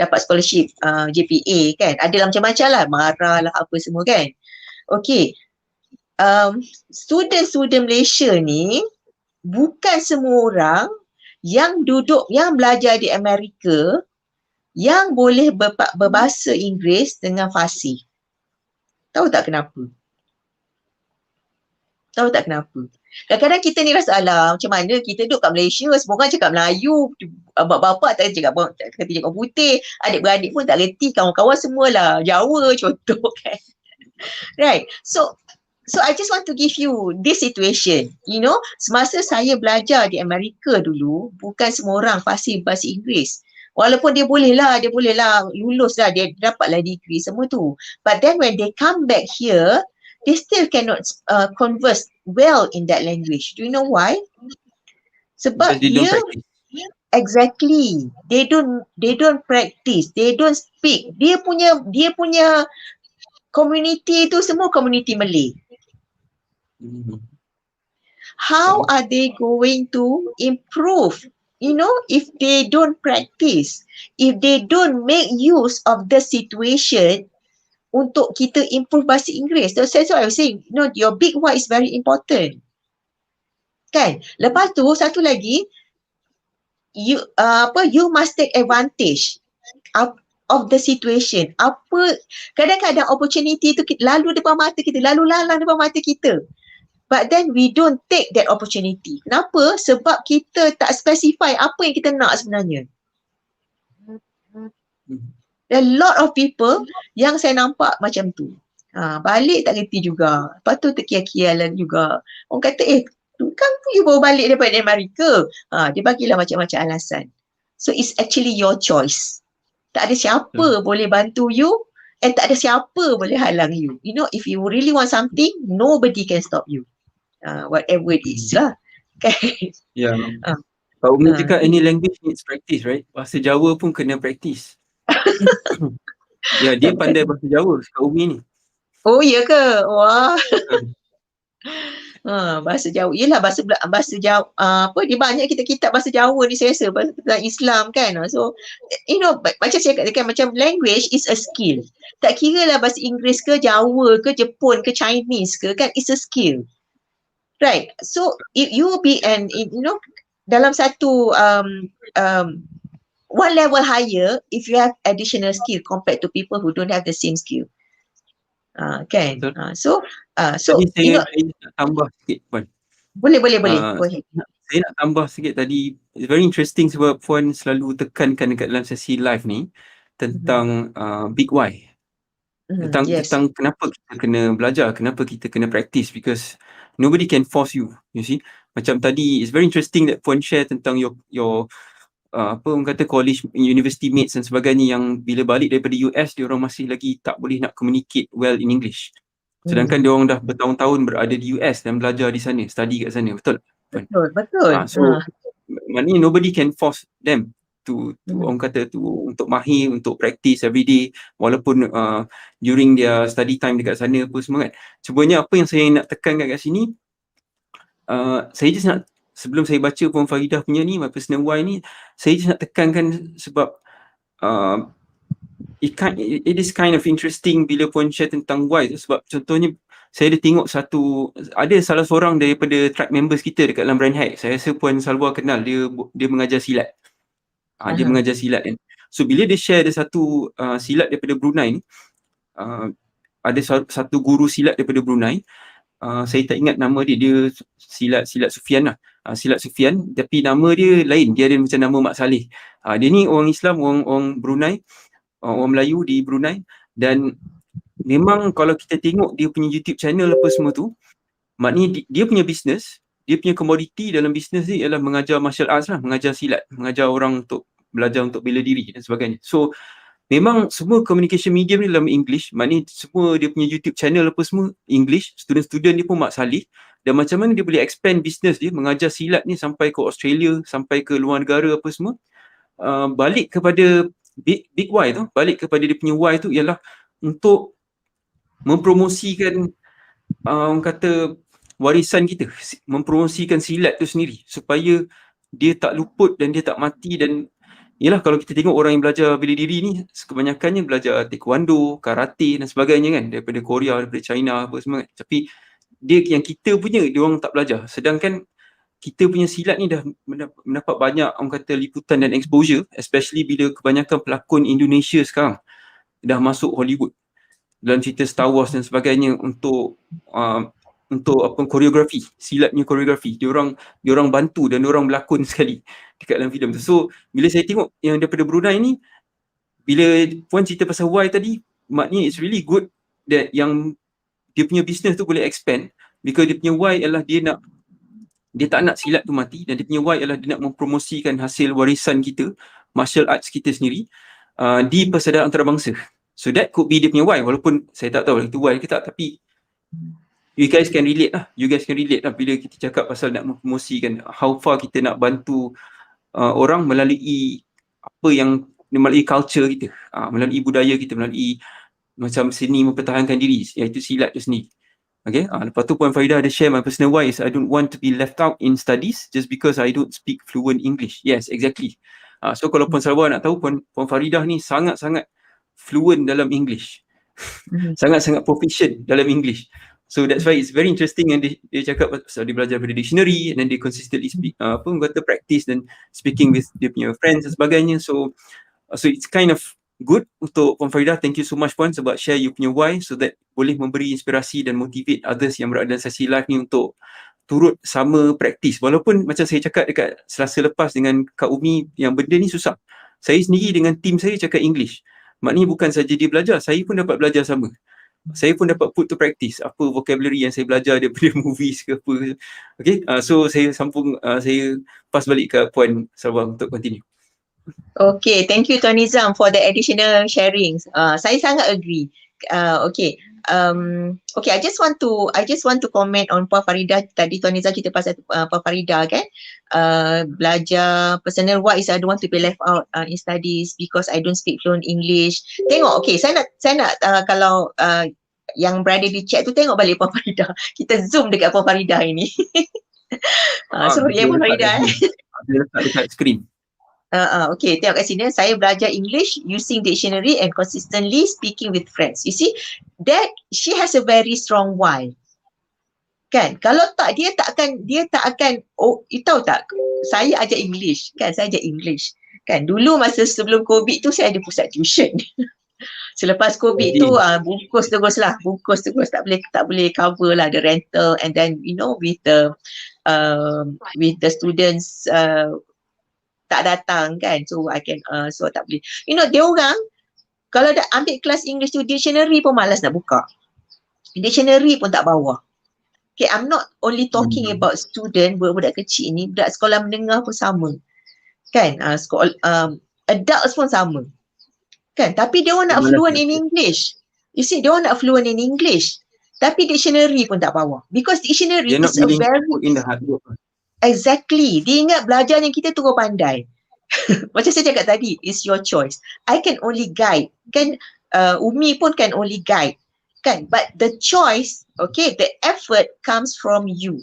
dapat scholarship JPA kan, adalah macam-macam lah, marah lah apa semua kan. Okay, student Malaysia ni bukan semua orang yang belajar di Amerika yang boleh berbahasa Inggeris dengan fasih. Tahu tak kenapa? Kadang-kadang kita ni rasa, alah macam mana kita duduk kat Malaysia, semua orang cakap Melayu, bapa tak cakap orang putih, adik-beradik pun tak reti, kawan-kawan semualah Jawa contoh kan. Right, so So I just want to give you this situation. You know, semasa saya belajar di Amerika dulu, bukan semua orang fasih bahasa Inggeris. Walaupun dia boleh lah lulus lah, dia dapatlah degree semua tu. But then when they come back here, they still cannot converse well in that language. Do you know why? Because Sebab they don't dia practice. exactly, they don't practice, they don't speak. Dia punya community tu semua community Malay. How are they going to improve? You know, if they don't practice, if they don't make use of the situation untuk kita improve bahasa Inggeris. So that's what I was saying. You know, your big why is very important. Kan? Lepas tu satu lagi, you must take advantage of the situation. Kadang-kadang opportunity tu lalu depan mata kita, lalu lalang depan mata kita. But then we don't take that opportunity. Kenapa? Sebab kita tak specify apa yang kita nak sebenarnya. There are a lot of people yang saya nampak macam tu. Balik tak reti juga. Lepas tu terkial-kialan juga. Orang kata, kan you baru balik daripada Amerika. Dia bagilah macam-macam alasan. So it's actually your choice. Tak ada siapa boleh bantu you and tak ada siapa boleh halang you. You know, if you really want something, nobody can stop you. Whatever it is lah. Ya. Pak Umi cakap any language needs practice, right? Bahasa Jawa pun kena practice. Ya, dia pandai bahasa Jawa, Kak Umi ni. Oh, ya ke? Wah. Bahasa Jawa. Yelah, bahasa Jawa, dia banyak kitab bahasa Jawa ni saya rasa, tentang Islam kan. So, you know, macam saya katakan, macam language is a skill. Tak kira lah bahasa Inggeris ke, Jawa ke, Jepun ke, Chinese ke, kan, it's a skill. Right. So, if you be dalam satu one level higher, if you have additional skill compared to people who don't have the same skill. Kan? So Tadi saya nak tambah sikit, Puan. Boleh. Go ahead. Saya nak tambah sikit tadi. It's very interesting sebab Puan selalu tekankan dekat dalam sesi live ni tentang big why. Tentang kenapa kita kena belajar, kenapa kita kena practice, because nobody can force you, you see. Macam tadi, it's very interesting that Puan share tentang your orang kata college, university mates dan sebagainya yang bila balik daripada US, dia orang masih lagi tak boleh nak communicate well in English. Sedangkan dia orang dah bertahun-tahun berada di US dan belajar di sana, study kat sana, betul? Betul. So, maknanya nobody can force them to orang kata untuk mahir, untuk practice every day, walaupun during their study time dekat sana apa semua kan. Cumanya apa yang saya nak tekankan kat sini, saya just nak, sebelum saya baca Puan Faridah punya ni, my personal why ni, saya just nak tekankan sebab it is kind of interesting bila Puan share tentang why tu, sebab contohnya saya ada tengok ada salah seorang daripada tribe members kita dekat dalam Brand Hack, saya rasa Puan Salwa kenal, dia mengajar silat. Dia mengajar silat kan. So bila dia share ada satu silat daripada Brunei ni, ada satu guru silat daripada Brunei, saya tak ingat nama dia silat Sufian lah. Silat Sufian, tapi nama dia lain, dia ada macam nama Mak Saleh. Dia ni orang Islam, orang Brunei, orang Melayu di Brunei, dan memang kalau kita tengok dia punya YouTube channel apa semua tu, maknanya dia punya bisnes, dia punya komoditi dalam bisnes ni ialah mengajar martial arts lah, mengajar silat, mengajar orang untuk belajar untuk bela diri dan sebagainya. So memang semua communication medium ni dalam English, maknanya semua dia punya YouTube channel apa semua English, student-student dia pun Mak Saleh, dan macam mana dia boleh expand bisnes dia, mengajar silat ni sampai ke Australia, sampai ke luar negara apa semua. Balik kepada big why tu, balik kepada dia punya why tu ialah untuk mempromosikan orang kata warisan kita, mempromosikan silat tu sendiri supaya dia tak luput dan dia tak mati. Dan yalah, kalau kita tengok orang yang belajar bela diri ni, kebanyakannya belajar taekwondo, karate dan sebagainya kan, daripada Korea, daripada China apa semua kan. Tapi dia yang kita punya, dia orang tak belajar. Sedangkan kita punya silat ni dah mendapat banyak orang kata liputan dan exposure, especially bila kebanyakan pelakon Indonesia sekarang dah masuk Hollywood dalam cerita Star Wars dan sebagainya untuk koreografi, silatnya koreografi. Dia orang bantu dan dia orang berlakon sekali dekat dalam filem tu. So bila saya tengok yang daripada Brunei ni, bila Puan cerita pasal why tadi, maknanya it's really good that yang dia punya bisnes tu boleh expand, because dia punya why adalah dia tak nak silat tu mati, dan dia punya why adalah dia nak mempromosikan hasil warisan kita, martial arts kita sendiri di persaudaraan antarabangsa. So that could be dia punya why, walaupun saya tak tahu itu why ke tak, tapi you guys can relate lah. Bila kita cakap pasal nak mempromosikan how far kita nak bantu orang melalui apa yang melalui culture kita, melalui budaya kita, melalui macam seni mempertahankan diri, iaitu silat tu sendiri. Okay, lepas tu Puan Farida ada share my personal why is I don't want to be left out in studies just because I don't speak fluent English. Yes, exactly. So kalau Puan Salwa nak tahu, Puan Farida ni sangat-sangat fluent dalam English. Sangat-sangat proficient dalam English. So that's why it's very interesting, and dia cakap pasal dia belajar dari dictionary, and then dia consistently speak, practice dan speaking with dia punya friends dan sebagainya. So it's kind of good untuk Puan Farida. Thank you so much Puan sebab share you punya why, so that boleh memberi inspirasi dan motivate others yang berada dalam sesi live ni untuk turut sama praktis. Walaupun macam saya cakap dekat Selasa lepas dengan Kak Umi, yang benda ni susah. Saya sendiri dengan team saya cakap English. Maknanya bukan saja dia belajar, saya pun dapat belajar sama. Saya pun dapat put to practice apa vocabulary yang saya belajar daripada movies ke apa. Okay, so saya sambung, saya pass balik ke Puan Salwa untuk continue. Okay, thank you Tuan Nizam for the additional sharings. Saya sangat agree. Okay, I just want to comment on Puan Farida tadi. Tuan Nizam kita pasal Puan Farida kan, belajar personal why is I don't want to be left out in studies because I don't speak fluent English. Tengok, okay, saya nak kalau yang berada di chat tu tengok balik Puan Farida. Kita zoom dekat Puan Farida ini. Sorry Puan Farida. Dia letak dekat screen. Okay, tengok kat sini. Saya belajar English using dictionary and consistently speaking with friends. You see, that she has a very strong why. Kan? Kalau tak, dia tak akan, oh, you tahu tak, saya ajar English. Kan, saya ajar English. Kan, dulu masa sebelum COVID tu, saya ada pusat tuition. Selepas COVID tu, bungkus terus, tak boleh cover lah the rental, and then, you know, with the students, tak datang kan, so I can so tak boleh. You know, dia orang kalau dah ambil kelas English tu, dictionary pun malas nak buka. Dictionary pun tak bawa. Okay, I'm not only talking about student, budak-budak kecil ni, budak sekolah menengah pun sama. Kan, adults pun sama. Kan, tapi dia orang nak fluent in English. You see, dia orang nak fluent in English. Tapi dictionary pun tak bawa. Because dictionary is a very... in the hard work. Exactly. Dia ingat belajarnya kita terus pandai. Macam saya cakap tadi, it's your choice. I can only guide. Kan, Umi pun can only guide. Kan, but the choice, okay, the effort comes from you.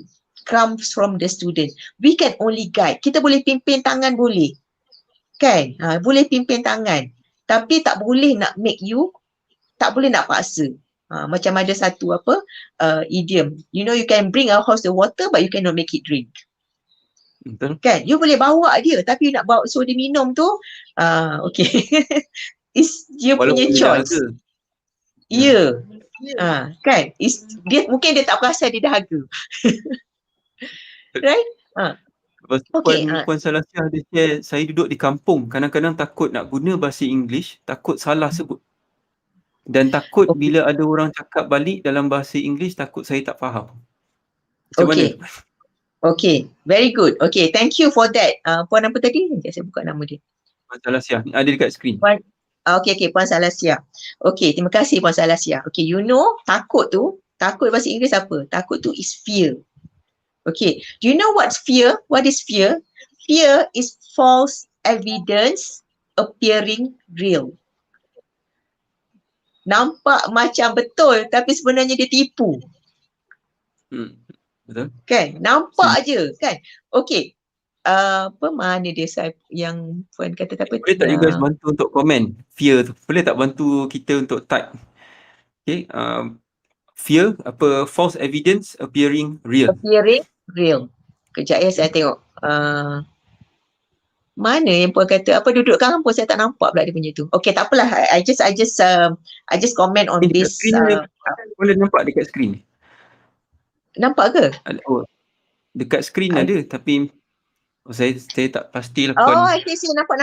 Comes from the student. We can only guide. Kita boleh pimpin tangan, boleh. Kan, boleh pimpin tangan. Tapi tak boleh nak make you, tak boleh nak paksa. Macam ada satu idiom. You know, you can bring a horse to water, but you cannot make it drink. Betul. Kan, you boleh bawa dia, tapi nak bawa suruh dia minum tu, okay. It's you punya choice. Ya. Kan, mungkin dia tak perasan dia dahaga. Right? Okay. Puan Salasia dia share, saya duduk di kampung, kadang-kadang takut nak guna bahasa English, takut salah sebut. Dan takut bila ada orang cakap balik dalam bahasa English, takut saya tak faham. Macam mana? Okay, very good. Okay, thank you for that. Puan apa tadi? Saya buka nama dia. Puan Salasia, ada dekat screen. Okay, Puan Salasia. Okay, terima kasih Puan Salasia. Okay, you know, takut bahasa Inggeris apa? Takut tu is fear. Okay, do you know what's fear? What is fear? Fear is false evidence appearing real. Nampak macam betul, tapi sebenarnya dia tipu. Betul. Kan, nampak je kan. Okay, mana dia yang Puan kata apa? Boleh tak you guys bantu untuk komen fear tu? Boleh tak bantu kita untuk type? Okay, fear false evidence appearing real. Appearing real. Kejap ya, saya tengok. Mana yang Puan kata apa, duduk kampung saya tak nampak pula dia punya tu. Okay, tak apalah. I just comment on this. Boleh nampak dekat screen. Nampak ke? Dekat screen ada, tapi Saya tak pastilah Oh, Puan. I see. Nampak.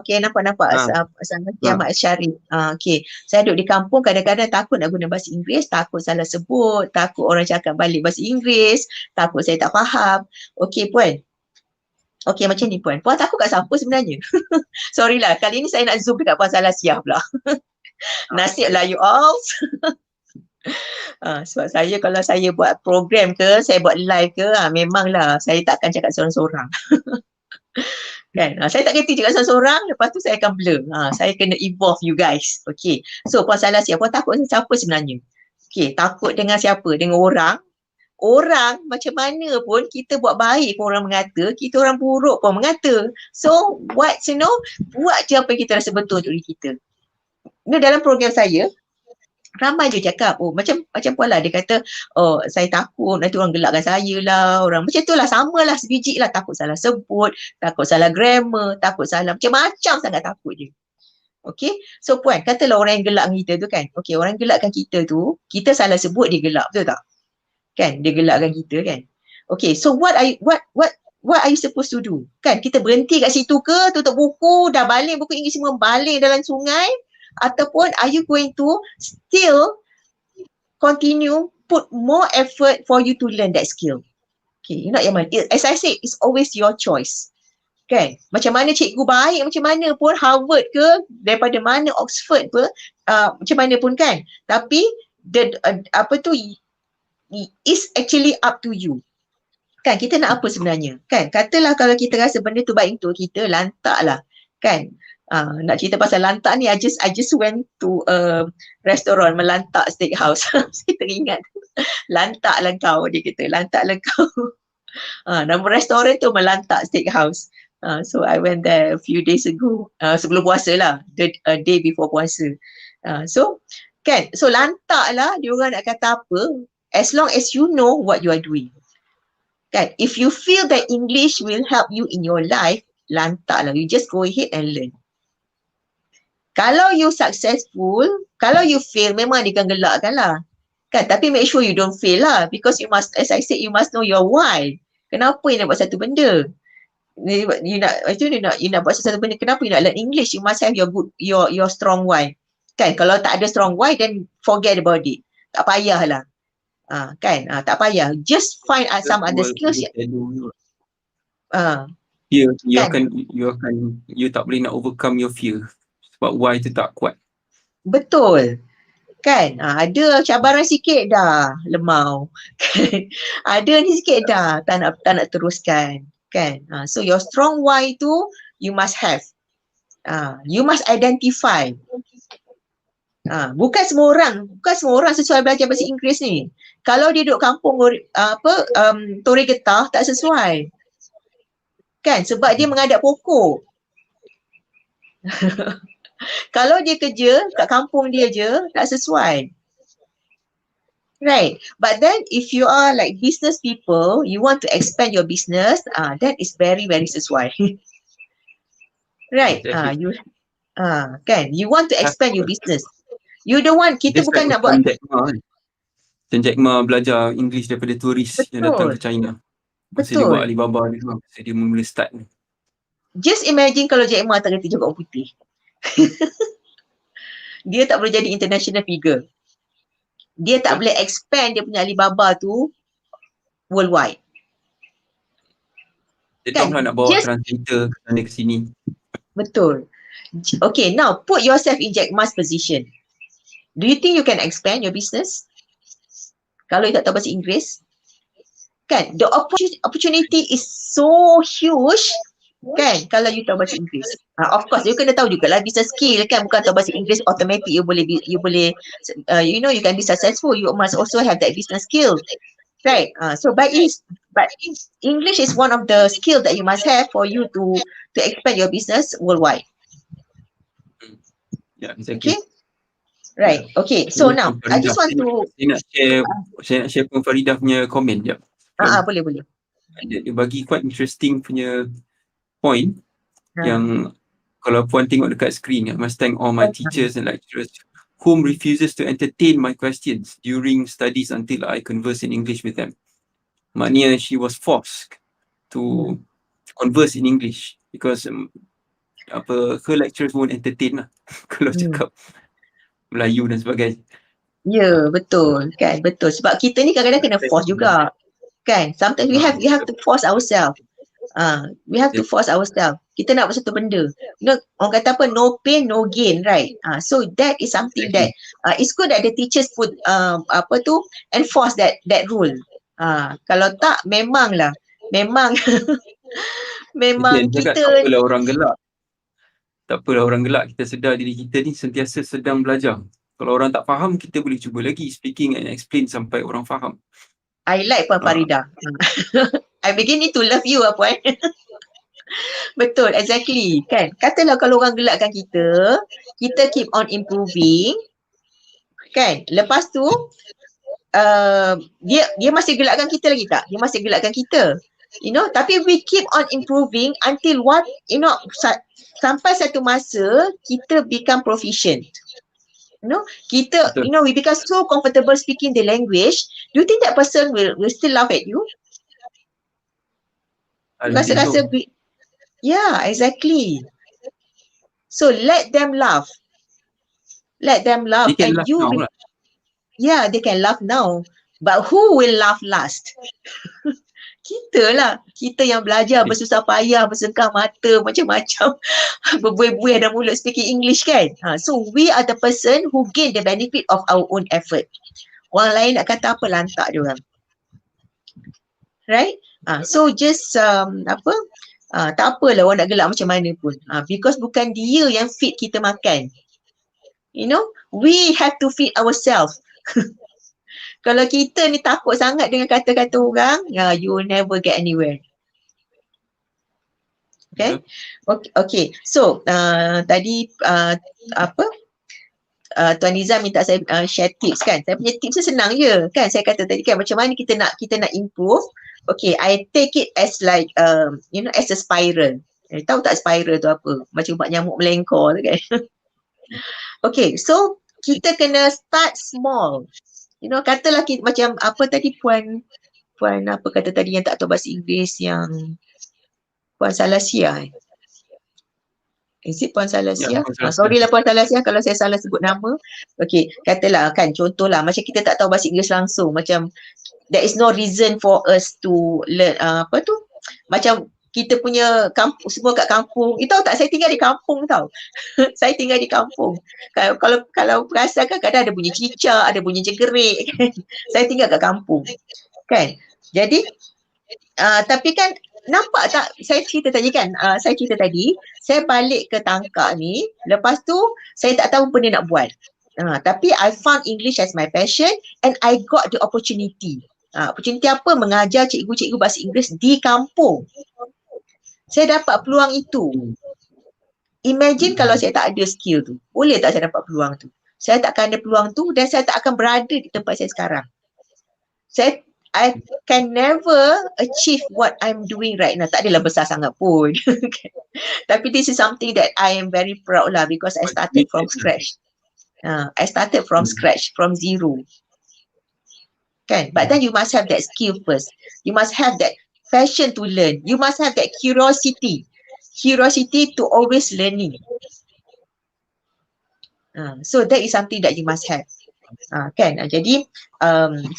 Okay, nampak. Ha, Sama ha. Ahmad Syarif. Okay. Saya duduk di kampung, kadang-kadang takut nak guna bahasa Inggeris, takut salah sebut, takut orang cakap balik bahasa Inggeris, takut saya tak faham. Okay, Puan. Okay, macam ni, Puan. Puan takut kat siapa sebenarnya? Sorry lah, kali ni saya nak zoom dekat Puan Salasiah pula. Nasib lah you all. Sebab saya kalau saya buat program ke, saya buat live ke, memanglah saya takkan cakap seorang-seorang. Kan? Saya tak kerti cakap seorang-seorang, lepas tu saya akan blur. Saya kena evolve you guys. Okay. So, Puan Salasiah, Puan takut dengan siapa sebenarnya? Okay, takut dengan siapa? Dengan orang. Orang macam mana pun kita buat baik pun orang mengata, kita orang buruk pun mengata. So, buat je apa yang kita rasa betul untuk diri kita. Ini dalam program saya, ramai je cakap, macam Puan lah, dia kata, saya takut nanti orang gelakkan saya lah, orang macam tu lah, sama lah sebiji lah, takut salah sebut, takut salah grammar, takut salah, macam-macam sangat takut je. Okay, so Puan, katalah orang yang gelak kita tu kan, okay, orang yang gelakkan kita tu, kita salah sebut dia gelak, betul tak? Kan, dia gelakkan kita kan. Okay, so what are you supposed to do? Kan, kita berhenti kat situ ke, tutup buku, dah balik buku Inggeris semua, balik dalam sungai, ataupun are you going to still continue put more effort for you to learn that skill? Okay, you know Yaman, as I say, it's always your choice. Kan, macam mana cikgu baik, macam mana pun Harvard ke, daripada mana Oxford ke, macam mana pun kan, tapi is actually up to you. Kan, kita nak apa sebenarnya? Kan, katalah kalau kita rasa benda tu baik untuk kita, lantaklah. Kan, nak cerita pasal lantak ni, I just went to a restaurant, melantak steakhouse. Saya teringat. Lantaklah kau, dia kata. Lantaklah kau. Nama restoran tu melantak steakhouse. So I went there a few days ago. Sebelum puasa lah. A day before puasa. So, kan, so lantak lah, diorang nak kata apa, as long as you know what you are doing. Kan, if you feel that English will help you in your life, lantak lah, you just go ahead and learn. Kalau you successful, kalau you fail, memang dia akan gelakkan lah. Kan, tapi make sure you don't fail lah, because you must, as I said, you must know your why. Kenapa you nak buat satu benda? You nak buat satu benda, kenapa you nak learn English? You must have your strong why. Kan, kalau tak ada strong why, then forget about it. Tak payahlah. Kan, tak payah. Just find some other skills. Fear, you tak boleh nak overcome your fear. Sebab why tu tak kuat. Betul. Kan, ada cabaran sikit dah lemau. Kan, ada ni sikit dah tak nak teruskan. Kan, so your strong why tu you must have. You must identify. Bukan semua orang sesuai belajar bahasa Inggeris ni. Kalau dia duduk kampung Tori Getah, tak sesuai. Kan, sebab dia mengadap pokok. Kalau dia kerja kat kampung dia je, tak sesuai. Right. But then if you are like business people, you want to expand your business, that is very, very sesuai. Right. Kan, you want to expand your business. You don't want, kita bukan nak buat. Jack Ma belajar English daripada turis yang datang ke China. Masa dia buat Alibaba ni, masa dia mula start ni. Just imagine kalau Jack Ma tak kerti jaga orang putih. Dia tak boleh jadi international figure. Dia tak boleh expand dia punya Alibaba tu worldwide. Dia kan, tak nak bawa translator ke sana ke sini. Betul. Okay, now put yourself in Jack Ma's position. Do you think you can expand your business? Kalau you tak tahu bahasa Inggeris? Kan, the opportunity is so huge. Kan, kalau you tahu bahasa Inggeris. Of course, you kena tahu jugalah business skill kan, bukan tahu bahasa Inggeris automatic you boleh you can be successful. You must also have that business skill. Right. So but English is one of the skill that you must have for you to expand your business worldwide. Yeah, exactly. Okay. Right. Okay. So now I just want to saya nak share Puan Faridah punya komen jap. Boleh. Dia bagi quite interesting punya point yang kalau Puan tengok dekat screen, I must thank all my teachers and lecturers whom refuses to entertain my questions during studies until I converse in English with them. Maknanya she was forced to converse in English because her lecturers won't entertain lah kalau cakap Melayu dan sebagainya. Ya, betul kan, betul. Sebab kita ni kadang-kadang kena force juga. Kan? Sometimes we have to force ourselves. We have to force ourselves. Kita nak buat satu benda. You know, orang kata apa, no pain, no gain, right? So that is something that it's good that the teachers put enforce that rule. Kalau tak, memang memang Cakap, kita tak apalah orang gelak. Tak apalah orang gelak, kita sedar diri kita ni sentiasa sedang belajar. Kalau orang tak faham, kita boleh cuba lagi speaking and explain sampai orang faham. I like Puan Farida. I beginning to love you, Puan. Betul, exactly. Kan? Katalah kalau orang gelakkan kita keep on improving. Kan? Lepas tu, dia masih gelakkan kita lagi tak? Dia masih gelakkan kita. You know, tapi we keep on improving until sampai satu masa kita become proficient. You know, we become so comfortable speaking the language. Do you think that person will still laugh at you? Rasa-rasa, yeah, exactly. So let them laugh. Let them laugh. They can laugh now lah. Yeah, they can laugh now. But who will laugh last? Kita lah. Kita yang belajar bersusah payah, bersengkah mata, macam-macam. Berbuih-buih dalam mulut speaking English kan. So we are the person who gain the benefit of our own effort. Orang lain nak kata apa, lantak dia orang. Right? So just tak apalah orang nak gelak macam mana pun. Because bukan dia yang feed kita makan. You know, we have to feed ourselves. Kalau kita ni takut sangat dengan kata-kata orang, you will never get anywhere. Okay? Okay. So, tadi Tuan Nizam minta saya share tips kan. Saya punya tips senang je kan. Saya kata tadi kan macam mana kita nak improve. Okay, I take it as like as a spiral. Tahu tak spiral tu apa? Macam buat nyamuk melengkor tu kan. Okay, so kita kena start small. You know, katalah macam apa tadi Puan apa kata tadi yang tak tahu bahasa Inggeris, yang Puan Salasia. Is it Puan Salasia? Sorry lah Puan Salasia kalau saya salah sebut nama. Okay, katalah kan contohlah macam kita tak tahu bahasa Inggeris langsung, macam there is no reason for us to learn macam kita punya kampung, semua kat kampung. Tahu tak, saya tinggal di kampung tau. Saya tinggal di kampung. Kalau perasan kan kadang ada bunyi cicak, ada bunyi jegerik kan. Saya tinggal kat kampung. Kan? Jadi tapi kan nampak tak saya cerita tadi kan, saya balik ke Tangkak ni, lepas tu saya tak tahu apa dia nak buat. Tapi I found English as my passion and I got the opportunity. Opportunity apa? Mengajar cikgu-cikgu bahasa Inggeris di kampung. Saya dapat peluang itu. Imagine kalau saya tak ada skill tu. Boleh tak saya dapat peluang tu? Saya tak akan ada peluang tu dan saya tak akan berada di tempat saya sekarang. I can never achieve what I'm doing right now. Tak adalah besar sangat pun. Tapi this is something that I am very proud lah because I started from scratch. I started from scratch, from zero. Kan? But then you must have that skill first. You must have that passion to learn. You must have that curiosity to always learning. So that is something that you must have. Kan? Jadi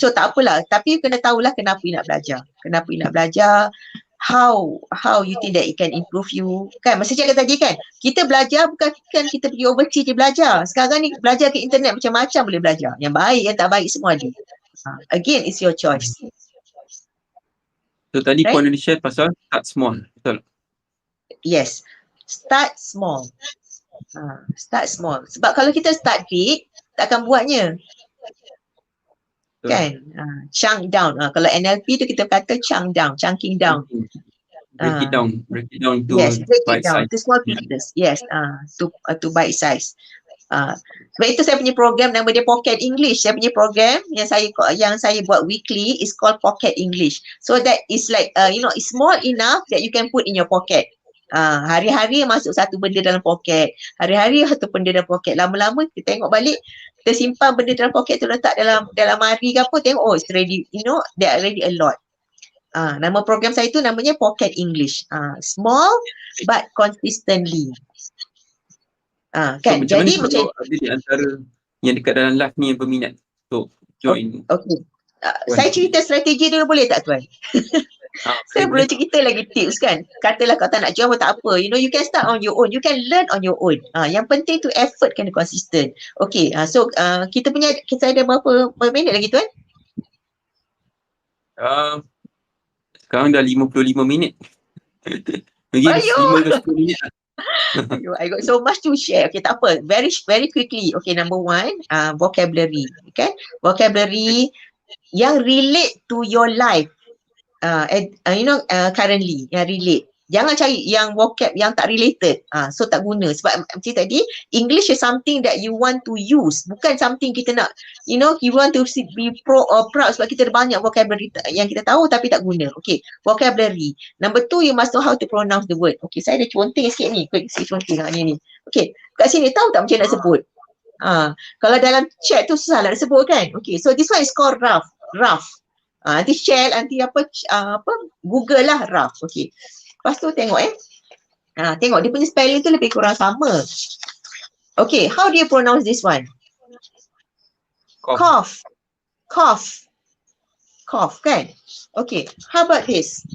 so tak apalah, tapi you kena tahulah kenapa you nak belajar. How you think that it can improve you. Kan masa cakap tadi kan, kita belajar bukan kita pergi overseas je belajar. Sekarang ni belajar ke internet macam-macam boleh belajar. Yang baik, yang tak baik semua ada. Again, it's your choice. So tadi Puan ada share pasal start small, betul? Yes, start small. Start small. Sebab kalau kita start big, tak akan buatnya. Kan? Chunk down. Kalau NLP tu kita kata chunking down. Break it down to break it down to small pieces. Yes, to bite size. Sebab itu saya punya program nama dia Pocket English. Saya punya program yang saya buat weekly is called Pocket English. So that is like it's small enough that you can put in your pocket. Hari-hari masuk satu benda dalam poket. Hari-hari satu benda dalam poket. Lama-lama kita tengok balik, kita simpan benda dalam poket tu, letak dalam mari ke apa, tengok it's already, there are already a lot. Nama program saya tu namanya Pocket English. Small but consistently. So Kan? macam mana Jadi kalau ada di antara yang dekat dalam live ni yang berminat untuk join? Okay. Saya cerita strategi dulu boleh tak tuan? Saya belum cerita lagi tips kan. Katalah kau tak nak join pun tak apa. You know, you can start on your own. You can learn on your own. Yang penting tu effort kena konsisten. Okay. So kita ada berapa minit lagi tuan? Sekarang dah 55 minit. Lagi 5 ke 10 minit lah. I got so much to share. Okay, tak apa. Very quickly. Okay, number one, vocabulary. Okay, vocabulary yang relate to your life. Currently, yang relate. Jangan cari yang vocab yang tak related. So tak guna. Sebab macam tadi, English is something that you want to use. Bukan something kita nak, you want to be proud sebab kita ada banyak vocabulary yang kita tahu tapi tak guna. Okay, vocabulary. Number two, you must know how to pronounce the word. Okay, saya ada conteng sikit ni. Quick, conteng ni. Okay, kat sini tahu tak macam nak sebut? Kalau dalam chat tu susah nak sebut kan? Okay, so this one is called rough. Nanti share, nanti Google lah rough. Okay. Lepas tu tengok tengok dia punya spelling tu lebih kurang sama. Okay, how do you pronounce this one? Cough kan? Okay, how about this?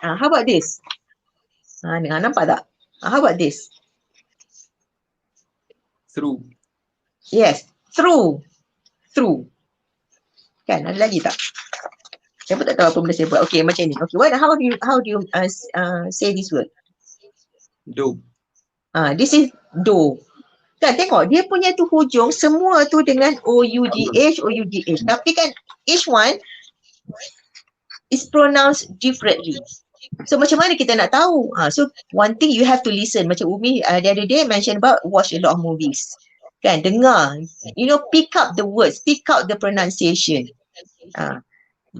How about this? Dengar nampak tak? How about this? Through. Yes, through. Kan, ada lagi tak? Saya pun tak tahu apa benda saya buat. Okay, macam ni. Okay, how do you say this word? Do. This is do. Kan, tengok dia punya tu hujung semua tu dengan O-U-G-H. Tapi kan each one is pronounced differently. So macam mana kita nak tahu? So one thing you have to listen. Macam Umi the other day mention about watch a lot of movies. Kan, dengar. Pick up the words, pick out the pronunciation.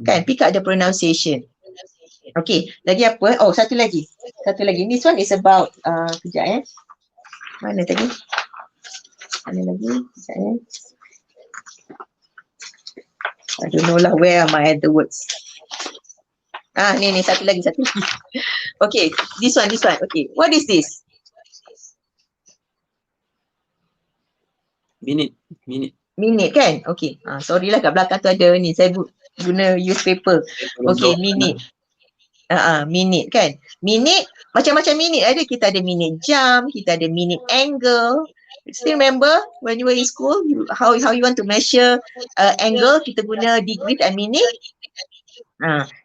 Kan, pick up the pronunciation. Okay, lagi apa? Oh, satu lagi. This one is about, kejap Mana tadi? Mana lagi? Kejap I don't know lah where am I at the words. Ni, satu lagi. Okay, this one. Okay, what is this? Minit kan? Okay. Sorry lah kat belakang tu ada ni. Saya guna newspaper. Okay, minit. Minit kan? Minit, macam-macam minit ada. Kita ada minit jam, kita ada minit angle. Still remember when you were in school, how you want to measure angle, kita guna degree and minute.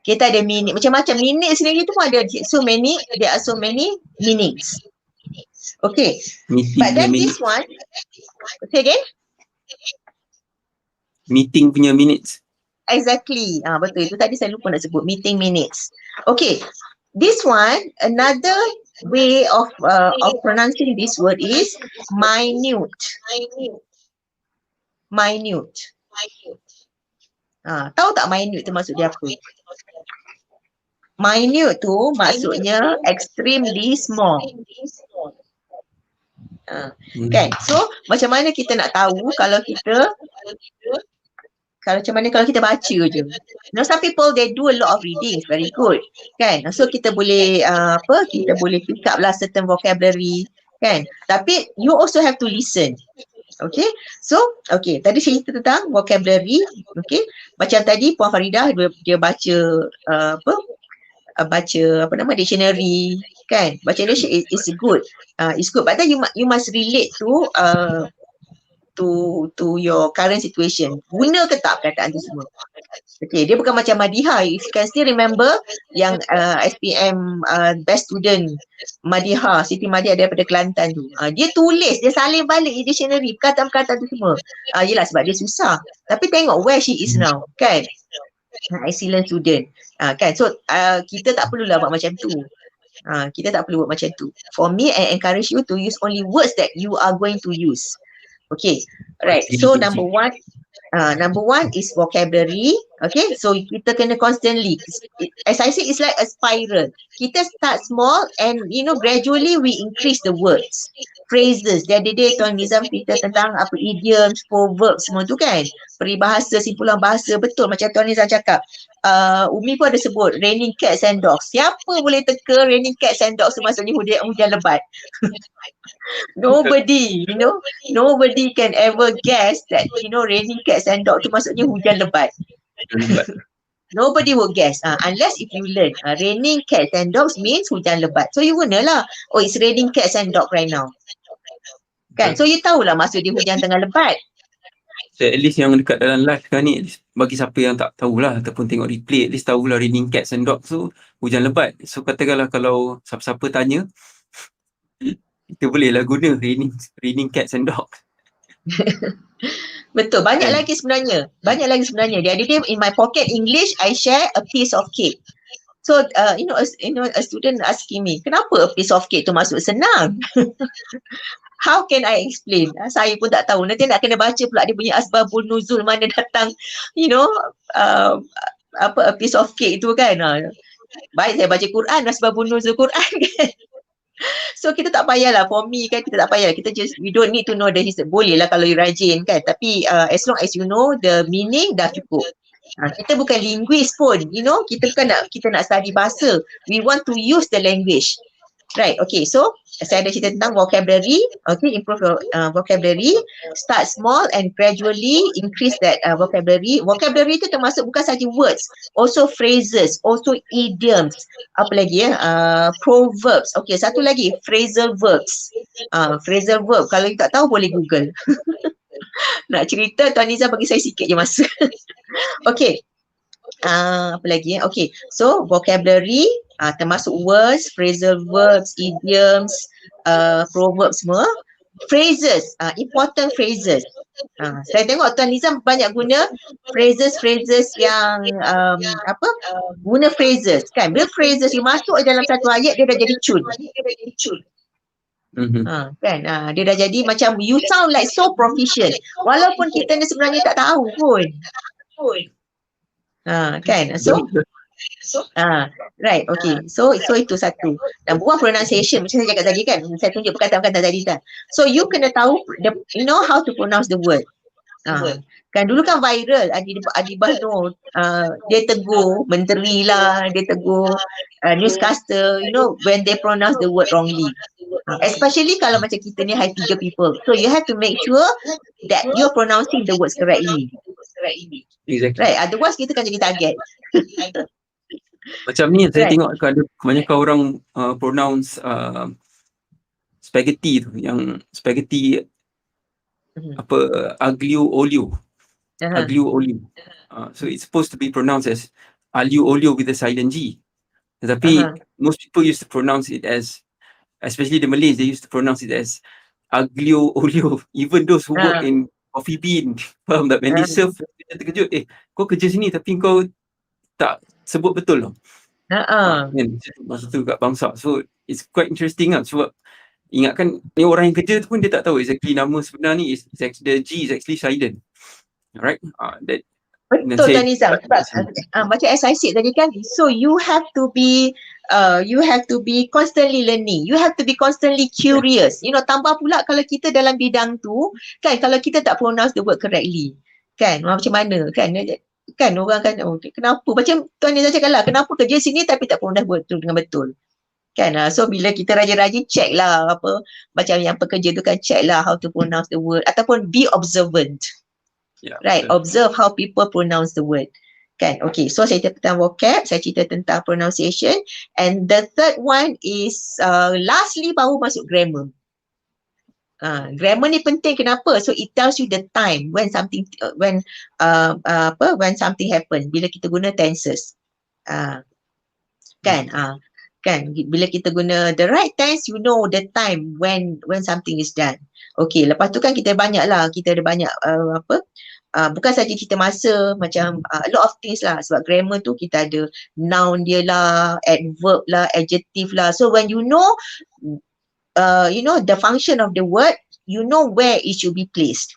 Kita ada minit. Macam-macam minit sendiri tu pun ada there are so many minutes. Okay. But then this one, say again? Meeting punya minutes. Exactly. Betul. Itu tadi saya lupa nak sebut. Meeting minutes. Okay. This one, another way of pronouncing this word is minute. Tahu tak minute tu maksud dia apa? Minute tu maksudnya extremely small. Kan? So, macam mana kita nak tahu kalau kita baca je. Some people they do a lot of reading, very good. Kan? So kita boleh kita boleh pick up lah certain vocabulary, kan? Tapi you also have to listen. Okay? So, okay, tadi saya cerita tentang vocabulary, okay? Macam tadi Puan Faridah dia baca dictionary, kan? Baca dictionary is good. It's good, but then you must relate to your current situation. Guna ke tak perkataan tu semua? Okay, dia bukan macam Madiha. If you can still remember yang SPM best student Madiha, Siti Madiha daripada Kelantan tu. Dia tulis, dia salin balik dictionary, perkataan-perkataan tu semua. Yelah sebab dia susah. Tapi tengok where she is now, kan? Excellent student. Kan? So, kita tak perlulah buat macam tu. Kita tak perlu buat macam tu. For me, I encourage you to use only words that you are going to use. Okay, right. So number one is vocabulary. Okay, so kita kena constantly, as I say, it's like a spiral. Kita start small and gradually we increase the words, phrases. Jadi dia Tuan Nizam cerita tentang apa idioms, proverbs semua tu kan. Peribahasa, simpulan bahasa, betul macam Tuan Nizam cakap. Umi pun ada sebut raining cats and dogs. Siapa boleh teka raining cats and dogs tu maksudnya hujan lebat? Nobody, nobody can ever guess that raining cats and dogs tu maksudnya hujan lebat. Nobody would guess unless if you learn raining cats and dogs means hujan lebat. So you guna lah, oh it's raining cats and dogs right now. Kan? So you tahulah maksud dia hujan tengah lebat. So at least yang dekat dalam live kan ni, bagi siapa yang tak tahulah ataupun tengok replay, at least tahulah raining cats and dogs tu hujan lebat. So katakanlah kalau siapa-siapa tanya, kita bolehlah guna raining cats and dogs. Betul, banyak lagi sebenarnya. Banyak lagi sebenarnya. Dia ada in my pocket English, I share a piece of cake. So, a student asking me, kenapa a piece of cake tu masuk senang? How can I explain? Saya pun tak tahu. Nanti nak kena baca pula dia punya asbabun nuzul mana datang, a piece of cake tu kan. Baik saya baca Quran, asbabun nuzul Quran kan. So kita tak payahlah, for me kan, kita tak payah, kita just, we don't need to know the history. Boleh lah kalau you rajin kan, tapi as long as you know the meaning dah cukup. Kita bukan linguist pun, kita nak study bahasa, we want to use the language. Right, okay, so saya ada cerita tentang vocabulary. Okay, improve your vocabulary. Start small and gradually increase that vocabulary. Vocabulary itu termasuk bukan saja words, also phrases, also idioms. Apa lagi proverbs. Okay, satu lagi, phrasal verbs. Phrasal verb, kalau you tak tahu boleh Google. Nak cerita, Tuan Niza bagi saya sikit je masa. Okay. Apa lagi okay, so vocabulary termasuk words, phrasal verbs, idioms, proverbs semua. Phrases, important phrases. Saya tengok Tuan Nizam banyak guna phrases yang guna phrases kan. Bila phrases you masuk dalam satu ayat dia dah jadi tune. Kan dia dah jadi macam you sound like so proficient walaupun kita ni sebenarnya tak tahu pun. Kan, right, okay, so itu satu. Dan buang pronunciation macam saya cakap tadi kan, saya tunjuk perkataan-perkataan tadi kan. So you kena tahu how to pronounce the word. Kan dulu kan viral Adi Bahno, dia tegur menteri lah, dia tegur newscaster, when they pronounce the word wrongly. Especially kalau macam kita ni high figure people, so you have to make sure that you're pronouncing the words correctly. Exactly. Right, otherwise kita kan jadi target. Macam ni saya tengok ada kebanyakan orang pronounce spaghetti tu, yang spaghetti aglio olio. Aglio olio. So it's supposed to be pronounced as aglio olio with a silent G. Tetapi most people used to pronounce it as, especially the Malays, they used to pronounce it as aglio olio. Even those who work in coffee bean, faham tak? When they serve, dia terkejut, kau kerja sini tapi kau tak sebut betul tau. Masa tu kat bangsa. So it's quite interesting lah. Sebab ingatkan ni orang yang kerja tu pun dia tak tahu exactly nama sebenar ni, the G is actually silent. Alright? Betul Tuan Nizam. Macam as I said tadi kan, so you have to be constantly learning. You have to be constantly curious. Tambah pula kalau kita dalam bidang tu kan, kalau kita tak pronounce the word correctly kan, macam mana kan orang kan, kenapa macam Tuan Nizam cakap lah, kenapa kerja sini tapi tak pronounce word tu dengan betul kan. So bila kita rajin-rajin check lah, macam yang pekerja tu kan, check lah how to pronounce the word, ataupun be observant. Right, observe how people pronounce the word kan. Okay, so saya cerita tentang vocab, saya cerita tentang pronunciation, and the third one is lastly baru masuk grammar. Grammar ni penting, kenapa? So it tells you the time when something when something happen, bila kita guna tenses. Kan bila kita guna the right tense, you know the time when something is done. Okay, lepas tu kan kita ada banyak bukan saja cerita masa, macam a lot of things lah. Sebab grammar tu kita ada noun dia lah, adverb lah, adjective lah. So when you know the function of the word, you know where it should be placed.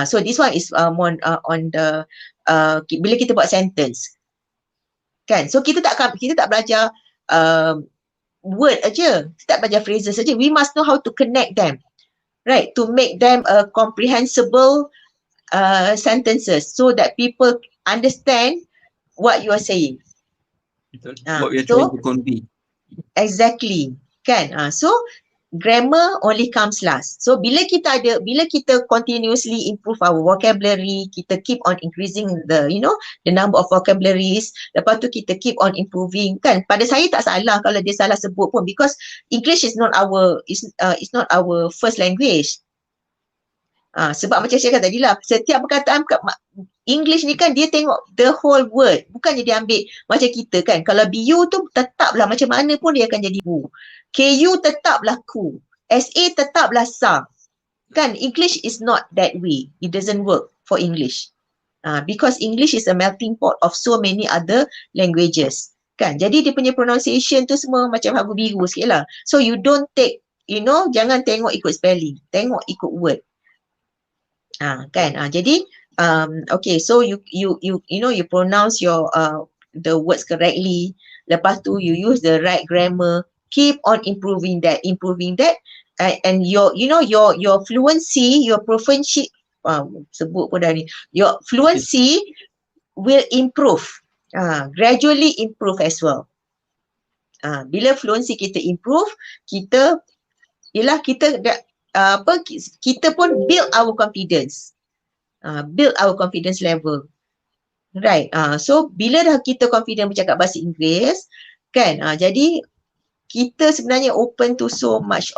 So this one is more on the bila kita buat sentence. Kan? So kita tak belajar word aja, kita tak belajar phrases aja. We must know how to connect them, right? To make them comprehensible sentences so that people understand what you are saying. Betul. What we are So trying to convey. exactly, kan? So grammar only comes last. So bila kita continuously improve our vocabulary, kita keep on increasing the number of vocabularies, lepas tu kita keep on improving, kan? Pada saya tak salah kalau dia salah sebut pun, because English is not our first language. Sebab macam saya kata tadi lah, setiap perkataan English ni kan dia tengok the whole word, bukannya dia ambil macam kita kan. Kalau BU tu tetaplah macam mana pun dia akan jadi bu. KU tetaplah ku. SA tetaplah sa. Kan, English is not that way. It doesn't work for English. Because English is a melting pot of so many other languages. Kan, jadi dia punya pronunciation tu semua macam hagu biru sikit lah. So you don't take, jangan tengok ikut spelling. Tengok ikut word. Kan, jadi okay, so you pronounce your the words correctly, lepas tu you use the right grammar, keep on improving that, and your fluency, your proficiency, sebut pun dah ni, your fluency will improve, gradually improve as well. Bila fluency kita improve, kita pun build our confidence. Build our confidence level. Right. So bila dah kita confident bercakap bahasa Inggeris, kan, jadi kita sebenarnya open to so much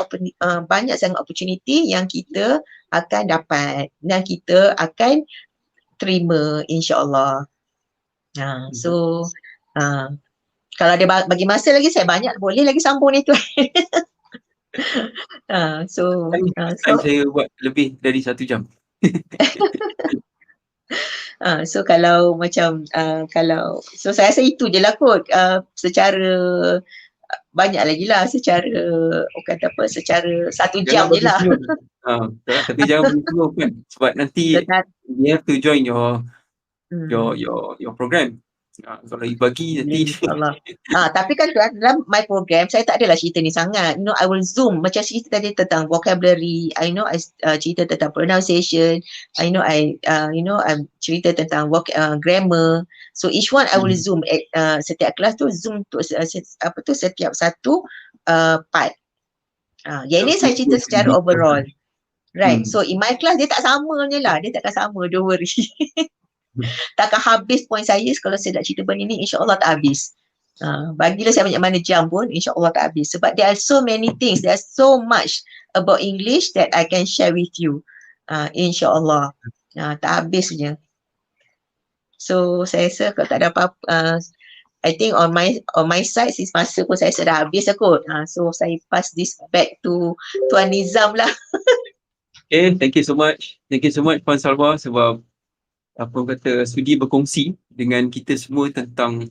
banyak sangat opportunity yang kita akan dapat dan kita akan terima, insya-Allah. So kalau ada bagi masa lagi, saya banyak boleh lagi sambung ni tuan. So saya buat lebih dari 1 jam. So kalau macam so saya rasa itu je lah kot, secara banyak lagi lah, secara secara 1 jam je lah. Tapi jangan berpeluh kan, sebab nanti you have to join your program. Kalau you bagi nanti tapi kan dalam my program saya tak adalah cerita ni sangat. I will zoom macam cerita tadi tentang vocabulary, I cerita tentang pronunciation, I cerita tentang grammar. So each one I will zoom at setiap kelas tu zoom tu setiap satu part. Yang ini saya cerita secara overall. Right. So in my class dia tak samanya lah, dia takkan sama, don't worry. Takkan habis point saya kalau saya nak cerita benda ni, insya-Allah tak habis. Bagilah saya banyak mana jam pun, insya-Allah tak habis. Sebab there are so many things, there's so much about English that I can share with you. Insya-Allah. Tak habis punya. So saya rasa kalau tak ada apa-apa, I think on my side, since masa pun saya rasa dah habis kot. So saya pass this back to Tuan Nizam lah. Okay, thank you so much. Thank you so much Puan Salwa sebab sudi berkongsi dengan kita semua tentang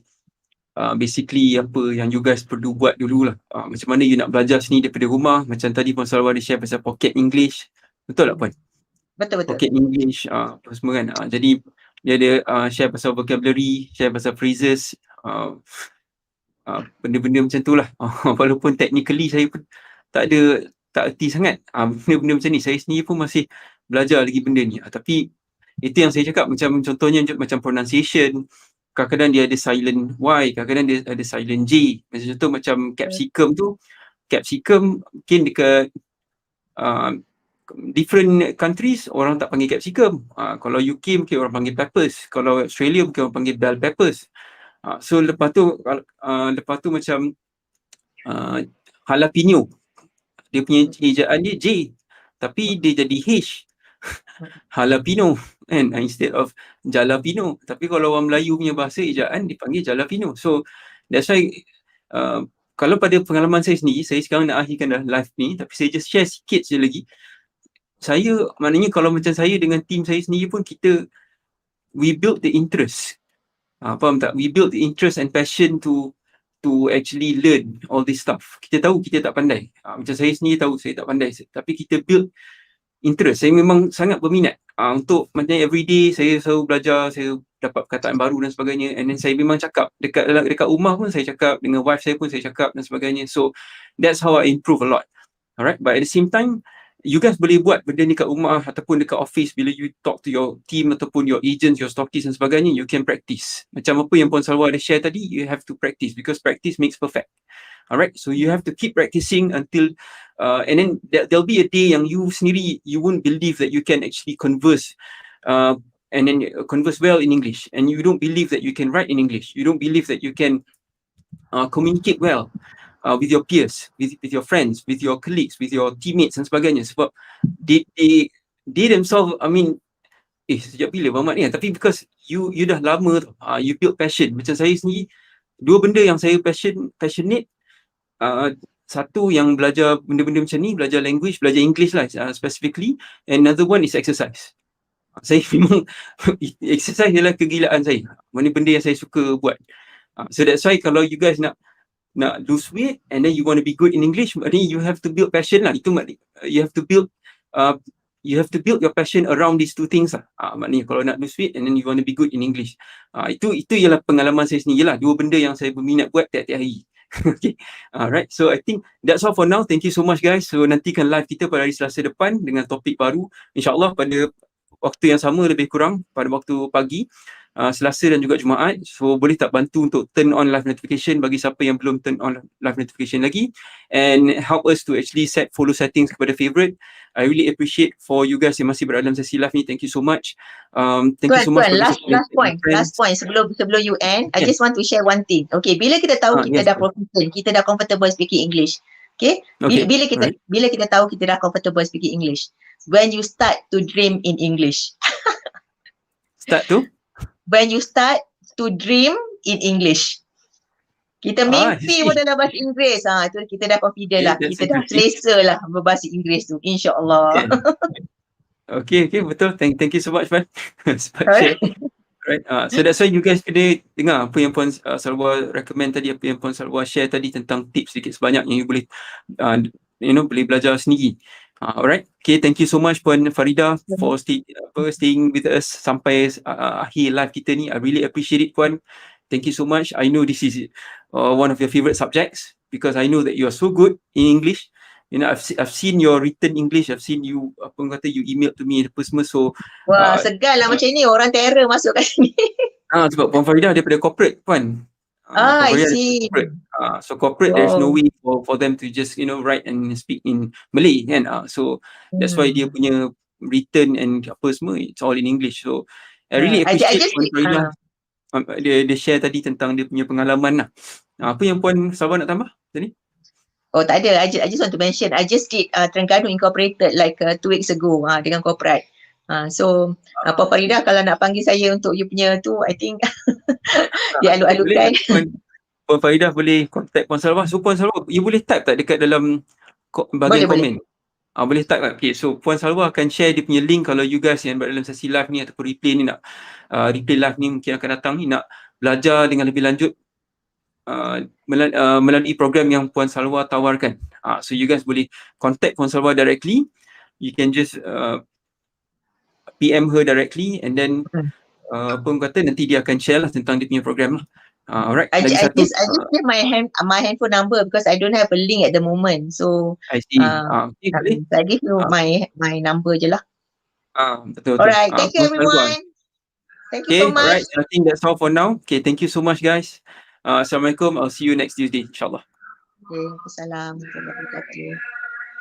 basically apa yang you guys perlu buat dululah. Macam mana you nak belajar sini daripada rumah. Macam tadi Puan Salwa dia share pasal pocket English. Betul tak Puan? Betul. Pocket English, apa semua kan. Jadi dia ada share pasal vocabulary, share pasal phrases, benda-benda macam tu lah. Walaupun technically saya pun tak erti sangat benda-benda macam ni. Saya sendiri pun masih belajar lagi benda ni. Tapi itu yang saya cakap, macam contohnya macam pronunciation, kadang-kadang dia ada silent Y, kadang-kadang dia ada silent J. Macam contoh macam capsicum tu, capsicum mungkin dekat different countries orang tak panggil capsicum. Kalau UK mungkin orang panggil peppers, kalau Australia mungkin orang panggil bell peppers. So lepas tu macam jalapeno, dia punya ejaan dia J tapi dia jadi H. Jalapeno kan, instead of jalapeno. Tapi kalau orang Melayu punya bahasa ejaan dipanggil jalapeno. So that's why kalau pada pengalaman saya sendiri, saya sekarang nak akhirkan dah live ni, tapi saya just share sikit je lagi. Saya maknanya kalau macam saya dengan team saya sendiri pun, we build the interest. Faham tak? We build the interest and passion to actually learn all this stuff. Kita tahu kita tak pandai. Macam saya sendiri tahu saya tak pandai, tapi kita build interest. Saya memang sangat berminat untuk macam everyday saya selalu belajar, saya dapat perkataan baru dan sebagainya, and then saya memang cakap dekat rumah pun saya cakap, dengan wife saya pun saya cakap dan sebagainya. So that's how I improve a lot. Alright, but at the same time, you guys boleh buat benda ni kat rumah ataupun dekat office. Bila you talk to your team ataupun your agents, your stockists dan sebagainya, you can practice. Macam apa yang Puan Salwa ada share tadi, you have to practice because practice makes perfect. Alright, so you have to keep practicing until and then there'll be a day yang you sendiri, you won't believe that you can actually converse and then converse well in English, and you don't believe that you can write in English, you don't believe that you can communicate well with your peers, with your friends, with your colleagues, with your teammates dan sebagainya. Sebab they themselves, I mean, sejak bila Muhammad ni? Tapi because you dah lama you build passion. Macam saya sendiri, dua benda yang saya passionate, satu yang belajar benda-benda macam ni, belajar language, belajar English lah specifically, and another one is exercise. Saya memang exercise ialah kegilaan saya. Mana benda yang saya suka buat. So that's why kalau you guys nak lose weight and then you want to be good in English, maknanya you have to build passion lah. Itu you have to build your passion around these two things lah. Maknanya kalau nak lose weight and then you want to be good in English, itu ialah pengalaman saya sendiri lah. Dua benda yang saya berminat buat tiap-tiap hari. Okay, alright. So I think that's all for now. Thank you so much guys. So nantikan live kita pada hari Selasa depan dengan topik baru. InsyaAllah pada waktu yang sama lebih kurang, pada waktu pagi. Selasa dan juga Jumaat. So boleh tak bantu untuk turn on live notification bagi siapa yang belum turn on live notification lagi, and help us to actually set follow settings kepada favorite. I really appreciate for you guys yang masih berada dalam sesi live ni. Thank you so much. Thank you so much. Last point sebelum you end, I just want to share one thing. Okay, bila kita tahu kita dah proficient, kita dah comfortable speaking English. Okay, bila kita tahu kita dah comfortable speaking English, when you start to dream in English. When you start to dream in English. Kita mimpi pun dalam bahasa Inggeris. Itu kita dah confident lah. Kita dah selesa lah berbahasa Inggeris tu. InsyaAllah. Okay, betul. Thank you so much, man. Right. So that's why you guys kena dengar apa yang Puan Salwa recommend tadi, apa yang Puan Salwa share tadi tentang tips sedikit sebanyak yang you boleh boleh belajar sendiri. Alright. Okay, thank you so much Puan Farida for staying with us sampai akhir live kita ni. I really appreciate it, Puan. Thank you so much. I know this is one of your favorite subjects because I know that you are so good in English. You know, I've seen your written English. I've seen you, apa kata, you email to me apa semua. So wah, segan lah macam ni orang terror masuk kat sini. Sebab Puan Farida daripada corporate, Puan. I see. So corporate, there's no way for them to just write and speak in Malay, kan? So that's why dia punya written and apa semua, it's all in English. So I really appreciate Puan Farida. Dia share tadi tentang dia punya pengalaman lah. Apa yang Puan Salwa nak tambah tadi? Oh, tak ada. I just want to mention, I just did Terengganu Incorporated like 2 weeks ago dengan corporate. So Puan Farida kalau nak panggil saya untuk you punya tu, I think dia aluk-alukkan. Puan Farida boleh contact Puan Salwa. So Puan Salwa, you boleh type tak dekat dalam bahagian komen? Boleh type tak? Okay, so Puan Salwa akan share dia punya link kalau you guys yang berada dalam sesi live ni ataupun replay ni nak replay live ni mungkin akan datang ni, nak belajar dengan lebih lanjut melalui program yang Puan Salwa tawarkan. So you guys boleh contact Puan Salwa directly. You can just PM her directly and then apa kata, nanti dia akan share lah tentang dia punya program lah. Alright. I just give my handphone number because I don't have a link at the moment. So I see. Okay, I give you my number je lah. Betul. Alright, thank you everyone. Thank you so much. Alright, I think that's all for now. Okay, thank you so much guys. Assalamualaikum. I'll see you next Tuesday, insyaAllah. Okay, Assalamualaikum warahmatullahi wabarakatuh.